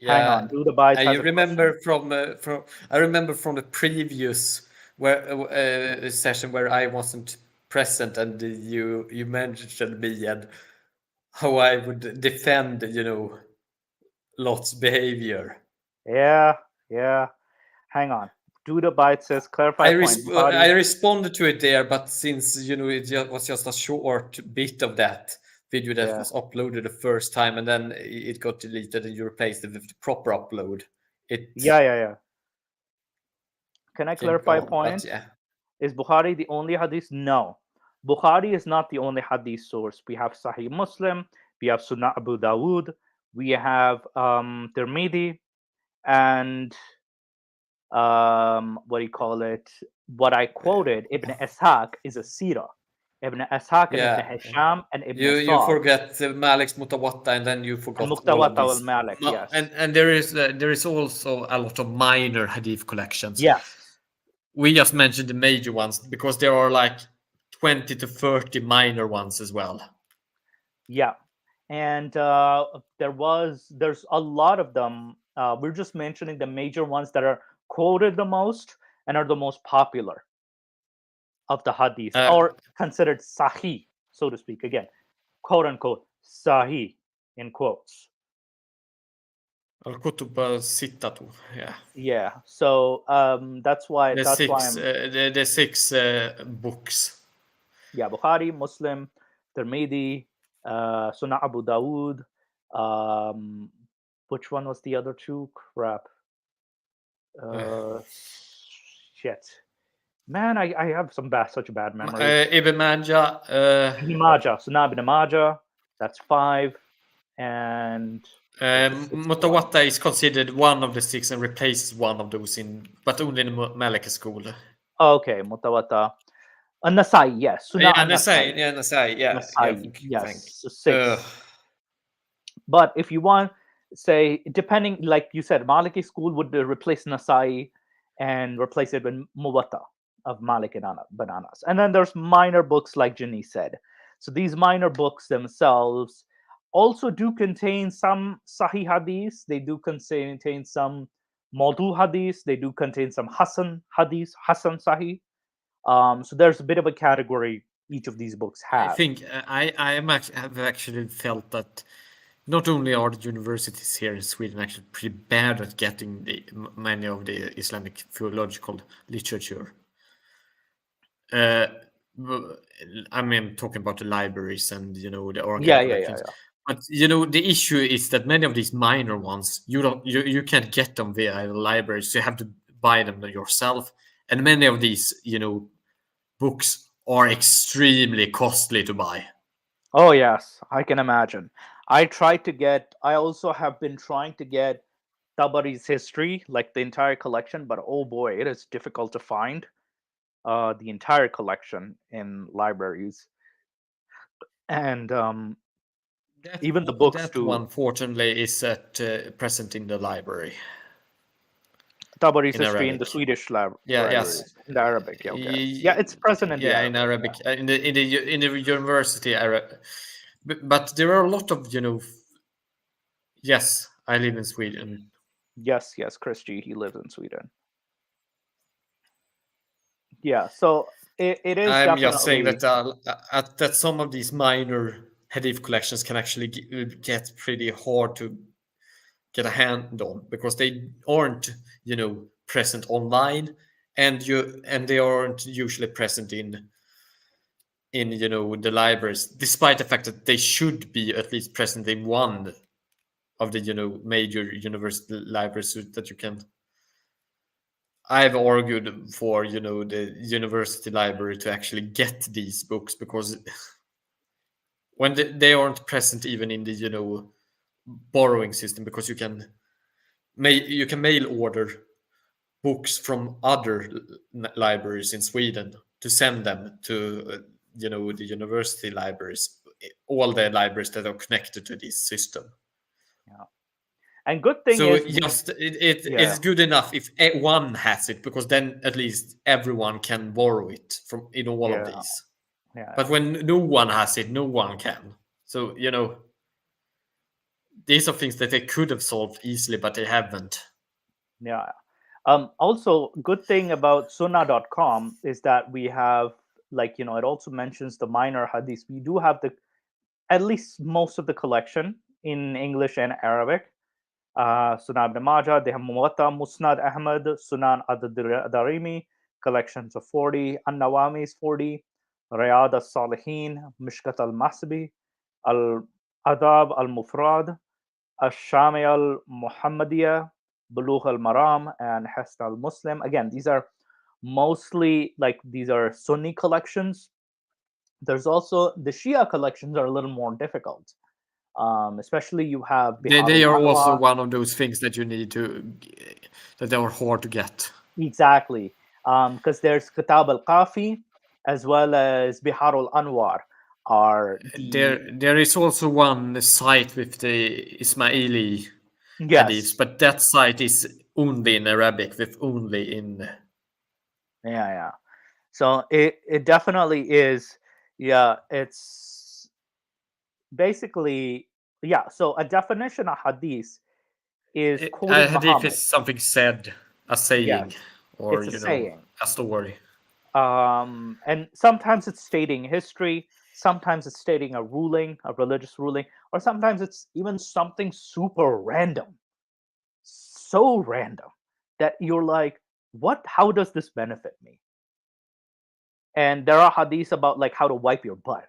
Yeah, hang on. Do the buys. I remember from the previous session where I wasn't present, and you mentioned me and how I would defend Lot's behavior. Yeah. Hang on. Duda Byte says clarify I responded to it there, but since it was just a short bit of that video that was uploaded the first time, and then it got deleted, and you replaced it with the proper upload. Yeah. Can I clarify a point? Yeah. Is Bukhari the only hadith? No. Bukhari is not the only hadith source. We have Sahih Muslim, we have Sunnah Abu Dawood, we have Tirmidhi, and what do you call it? What I quoted, Ibn Ishaq is a Sirah. Ibn Ishaq and Ibn Hisham and Ibn You forget Malik's Mutawatta, and then you forgot Mutawatta al Malik, yes. And there is also a lot of minor hadith collections. Yes. we just mentioned the major ones because there are like 20 to 30 minor ones as well. Yeah, and there's a lot of them. We're just mentioning the major ones that are quoted the most and are the most popular of the hadith, or considered sahih, so to speak. Again, quote unquote sahih in quotes. Al-Kutub Sittatu, yeah. Yeah, so that's why The I'm the six books. yeah, Bukhari, Muslim, Tirmidhi, Sunnah Abu Dawood. Which one was the other two? Crap. Shit. Man, I have such a bad memory. Ibn Majah. Ibn Majah, Sunnah Ibn Majah. That's 5. And Mutawatta is considered one of the 6 and replaces one of those but only in the Maliki school. Okay, Mutawatta. Nasai, yes. Sunnah Nasai, yeah. Nasai, yes. 6. But if you want, say, depending, like you said, Maliki school would replace Nasai and replace it with Muwatta of Malik and Bananas. And then there's minor books, like Jani said. So these minor books themselves also do contain some Sahih hadiths. They do contain some Maudu hadiths. They do contain some Hasan hadiths, Hasan Sahih. So there's a bit of a category each of these books have. I think have actually felt that not only are the universities here in Sweden actually pretty bad at getting many of the Islamic theological literature. I mean, talking about the libraries and the organic collections. Yeah. But the issue is that many of these minor ones you can't get them via the libraries. So you have to buy them yourself, and many of these books are extremely costly to buy. Oh yes, I can imagine. I also have been trying to get Tabari's history, like the entire collection, but oh boy, it is difficult to find the entire collection in libraries. And even the books that too. Unfortunately, is at present in the library. Tabari's history in the Swedish library. Yes. In the Arabic. Yeah, okay. Yeah, it's present in the Arabic. In Arabic, yeah. in the university Arabic. But there are a lot of Yes, I live in Sweden. Yes, Christy, he lives in Sweden. Yeah, so it is. I'm just saying that some of these minor hadith collections can actually get pretty hard to get a hand on because they aren't present online, and they aren't usually present in the libraries, despite the fact that they should be at least present in one of the major university libraries that you can. I've argued for the university library to actually get these books because when they aren't present even in the borrowing system, because you can mail order books from other libraries in Sweden to send them to the university libraries, all the libraries that are connected to this system. Yeah. And good thing so is just it's good enough if one has it, because then at least everyone can borrow it from in all of these. Yeah. But when no one has it, no one can. So these are things that they could have solved easily, but they haven't. Yeah. Also, good thing about sunnah.com is that we have, it also mentions the minor hadiths. We do have at least most of the collection in English and Arabic. Sunan ibn Majah, they have Muwatta, Musnad Ahmad, Sunan ad-Darimi, collections of 40, An-Nawami is 40, Riyad al-Salihin, Mishkat al-Masbi, Al-Adab al-Mufrad, Al-Shami al-Muhammadiyah, Bulugh al-Maram, and Hasn al-Muslim. Again, these are mostly these are Sunni collections. There's also the Shia collections are a little more difficult. Especially you have they are also one of those things that you need that are hard to get. Exactly, because there's Kitab al-Qafi as well as Bihar al-Anwar are there is also one site with the Ismaili hadiths, but that site is only in Arabic with only in Yeah. So it definitely is. Yeah, it's basically, yeah. So a definition of hadith is A quoting hadith Muhammad. is something said, a saying, Yes, or it's a saying. a story. And sometimes it's stating history, sometimes it's stating a ruling, a religious ruling, or sometimes it's even something super random, so random that you're like, what? How does this benefit me? And there are hadiths about like how to wipe your butt,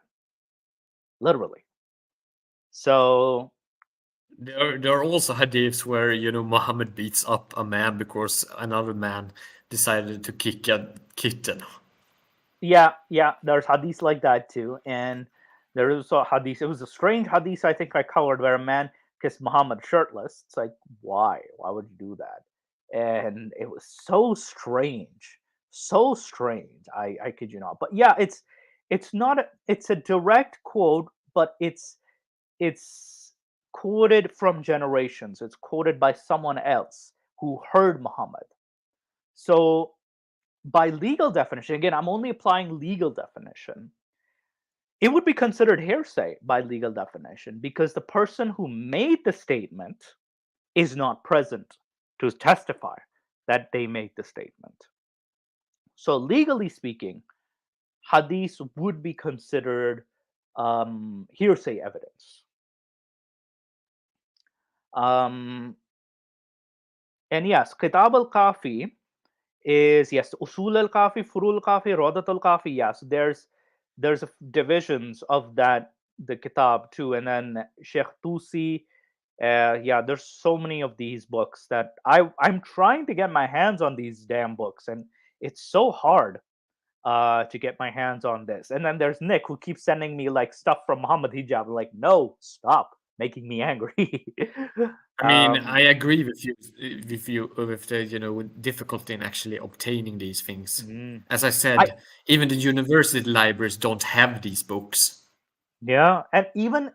literally. So There are also hadiths where Muhammad beats up a man because another man decided to kick a kitten. yeah, there's hadiths like that too. And there is a hadith. It was a strange hadith I think I covered where a man kissed Muhammad shirtless. It's like, why? Why would you do that? And it was so strange, so strange. I kid you not. But yeah, it's not it's a direct quote, but it's quoted from generations. It's quoted by someone else who heard Muhammad. So by legal definition, again, I'm only applying legal definition. It would be considered hearsay by legal definition because the person who made the statement is not present to testify that they made the statement. So, legally speaking, hadith would be considered hearsay evidence. Um, and yes, Kitab al Kafi is, yes, Usul al Kafi, Furul al Kafi, Rodat al Kafi. Yes, there's divisions of that, the Kitab too. And then Sheikh Tusi. Yeah, there's so many of these books that I'm trying to get my hands on these damn books, and it's so hard to get my hands on this. And then there's Nick who keeps sending me like stuff from Muhammad Hijab. I'm like, no, stop making me angry. I mean, I agree with you with the difficulty in actually obtaining these things. mm, As I I said, even the university libraries don't have these books. yeah, and even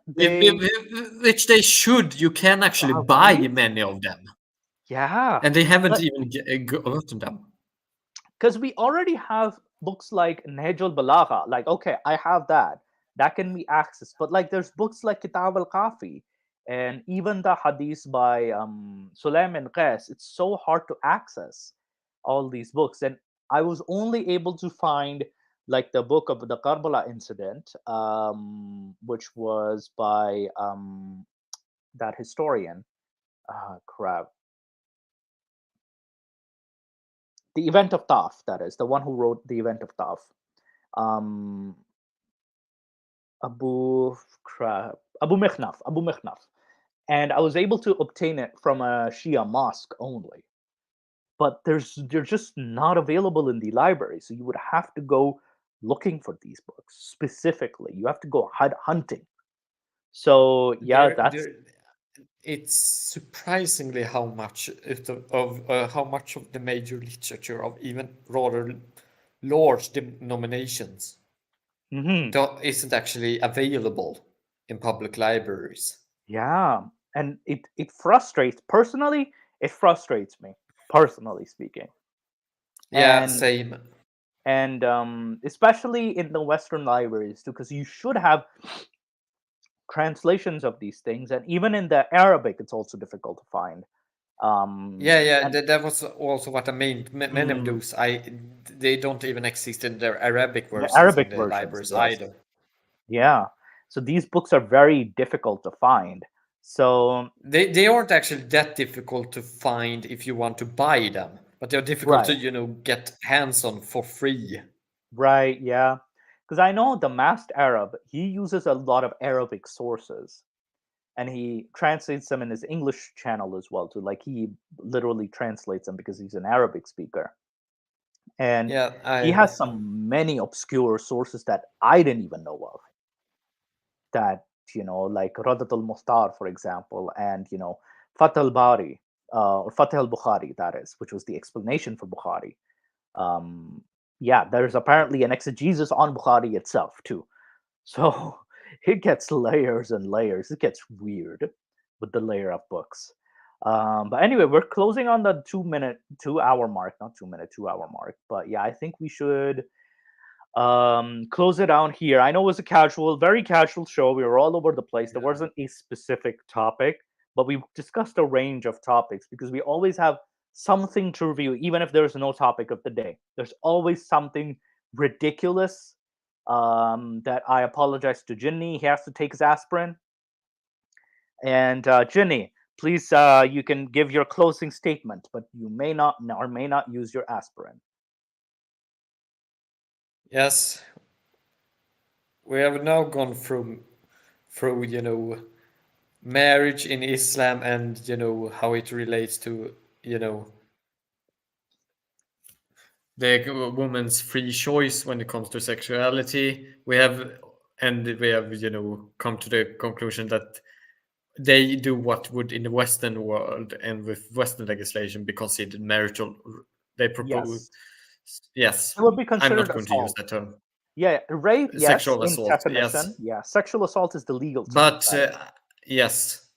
Which they should. You can actually buy right, many of them, yeah, and they haven't but even gotten them. because we already have books like Nahjul Balagha, like okay, I have that can be accessed, but like there's books like Kitab al Kafi and even the hadith by Sulaim and Qais. It's so hard to access all these books, and I was only able to find like the book of the Karbala incident, which was by that historian. Crap, the event of Taf. That is the one who wrote the event of Taf. um, Abu Mikhnaf, and I was able to obtain it from a Shia mosque only. But they're just not available in the library, so you would have to go looking for these books specifically. You have to go hunting. So yeah, that's There, it's surprisingly how much how much of the major literature of even rather large denominations mhm, isn't actually available in public libraries. yeah, and it frustrates personally. It frustrates me personally speaking, Yeah, and same. especially in the Western libraries too, because you should have translations of these things, and even in the Arabic, it's also difficult to find. Yeah, And that was also what I mean. Many of mm, those, they don't even exist in their Arabic the versions in Arabic the versions, libraries yes, either. yeah. So these books are very difficult to find. So They aren't actually that difficult to find if you want to buy them, but they're difficult to, right, get hands on for free. right, yeah. Because I know the masked Arab, he uses a lot of Arabic sources, and he translates them in his English channel as well too. Like he literally translates them because he's an Arabic speaker, and Yeah, he has some many obscure sources that I didn't even know of. That like Radat al Muhtar, for example, and Fath al Bari, or Fath al Bukhari, that is, which was the explanation for Bukhari. Um, yeah, there's apparently an exegesis on Bukhari itself too. So it gets layers and layers. It gets weird with the layer of books. But anyway, we're closing on the 2 hour mark, not 2 minute, 2 hour mark. But yeah, I think we should close it down here. I know it was a very casual show. We were all over the place. There wasn't a specific topic, but we discussed a range of topics because we always have something to review, even if there's no topic of the day. There's always something ridiculous. That I apologize to Ginny. He has to take his aspirin. And Ginny, please, you can give your closing statement, but you may not or may not use your aspirin. Yes, we have now gone through marriage in Islam and how it relates to the woman's free choice when it comes to sexuality. We have come to the conclusion that they do what would in the Western world and with Western legislation be considered marital. They propose. Yes, It would be I'm considered not going to use assault. that term. Yeah, rape, yes, Sexual in assault, definition. yes. Yeah, sexual assault is the legal term. But right? yes,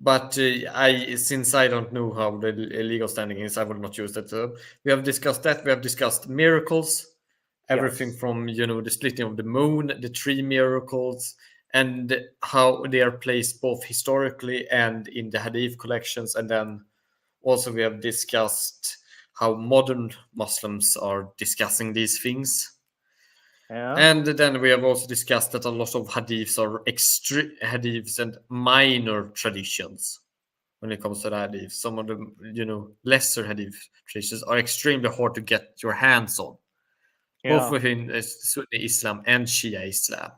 but since I don't know how the legal standing is, I will not use that term. We have discussed that. We have discussed miracles, everything Yes. from the splitting of the moon, the three miracles, and how they are placed both historically and in the Hadith collections. And then also we have discussed how modern Muslims are discussing these things. Yeah. And then we have also discussed that a lot of hadiths are hadiths and minor traditions when it comes to the hadith. Some of the lesser hadith traditions are extremely hard to get your hands on, both within Sunni Islam and Shia Islam.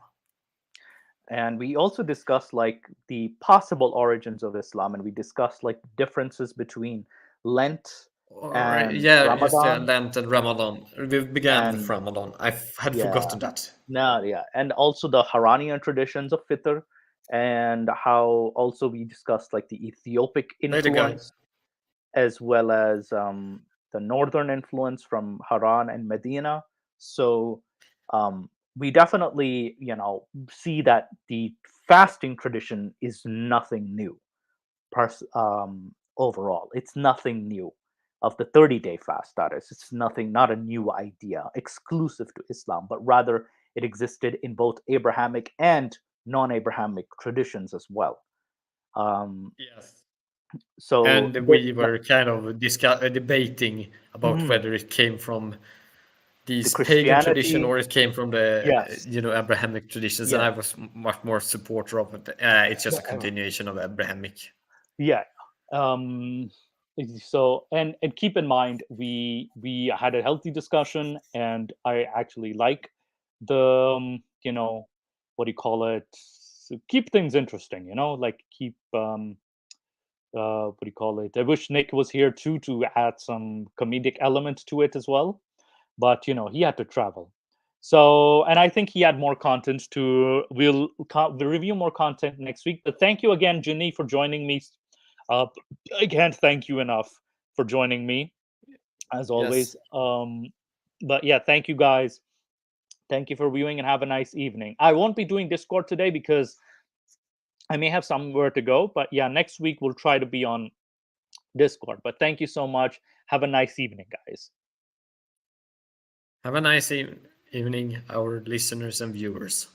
And we also discussed like the possible origins of Islam, and we discussed like differences between Lent and Ramadan. Lent and Ramadan. We began with And Ramadan. I had forgotten that. No, yeah, and also the Haranian traditions of Fitr, and how also we discussed like the Ethiopic influence, as well as the northern influence from Haran and Medina. So we definitely, see that the fasting tradition is nothing new. Overall, it's nothing new. Of the 30-day fast, that is, it's not a new idea exclusive to Islam, but rather it existed in both Abrahamic and non-Abrahamic traditions as well. Yes. So And we were kind of debating about whether it came from these pagan tradition or it came from the Abrahamic traditions, and I was much more supporter of it. It's just a continuation of Abrahamic. Yeah. So and keep in mind we had a healthy discussion, and I actually like the what do you call it? Keep things interesting, like keep what do you call it? I wish Nick was here too to add some comedic element to it as well, but he had to travel. So, and I think he had more content to. We'll review more content next week. But thank you again, Ginny, for joining me. I can't thank you enough for joining me, as always. But yeah, thank you guys. Thank you for viewing, and have a nice evening. I won't be doing Discord today because I may have somewhere to go. But yeah, next week we'll try to be on Discord. But thank you so much. Have a nice evening, guys. Have a nice evening, our listeners and viewers.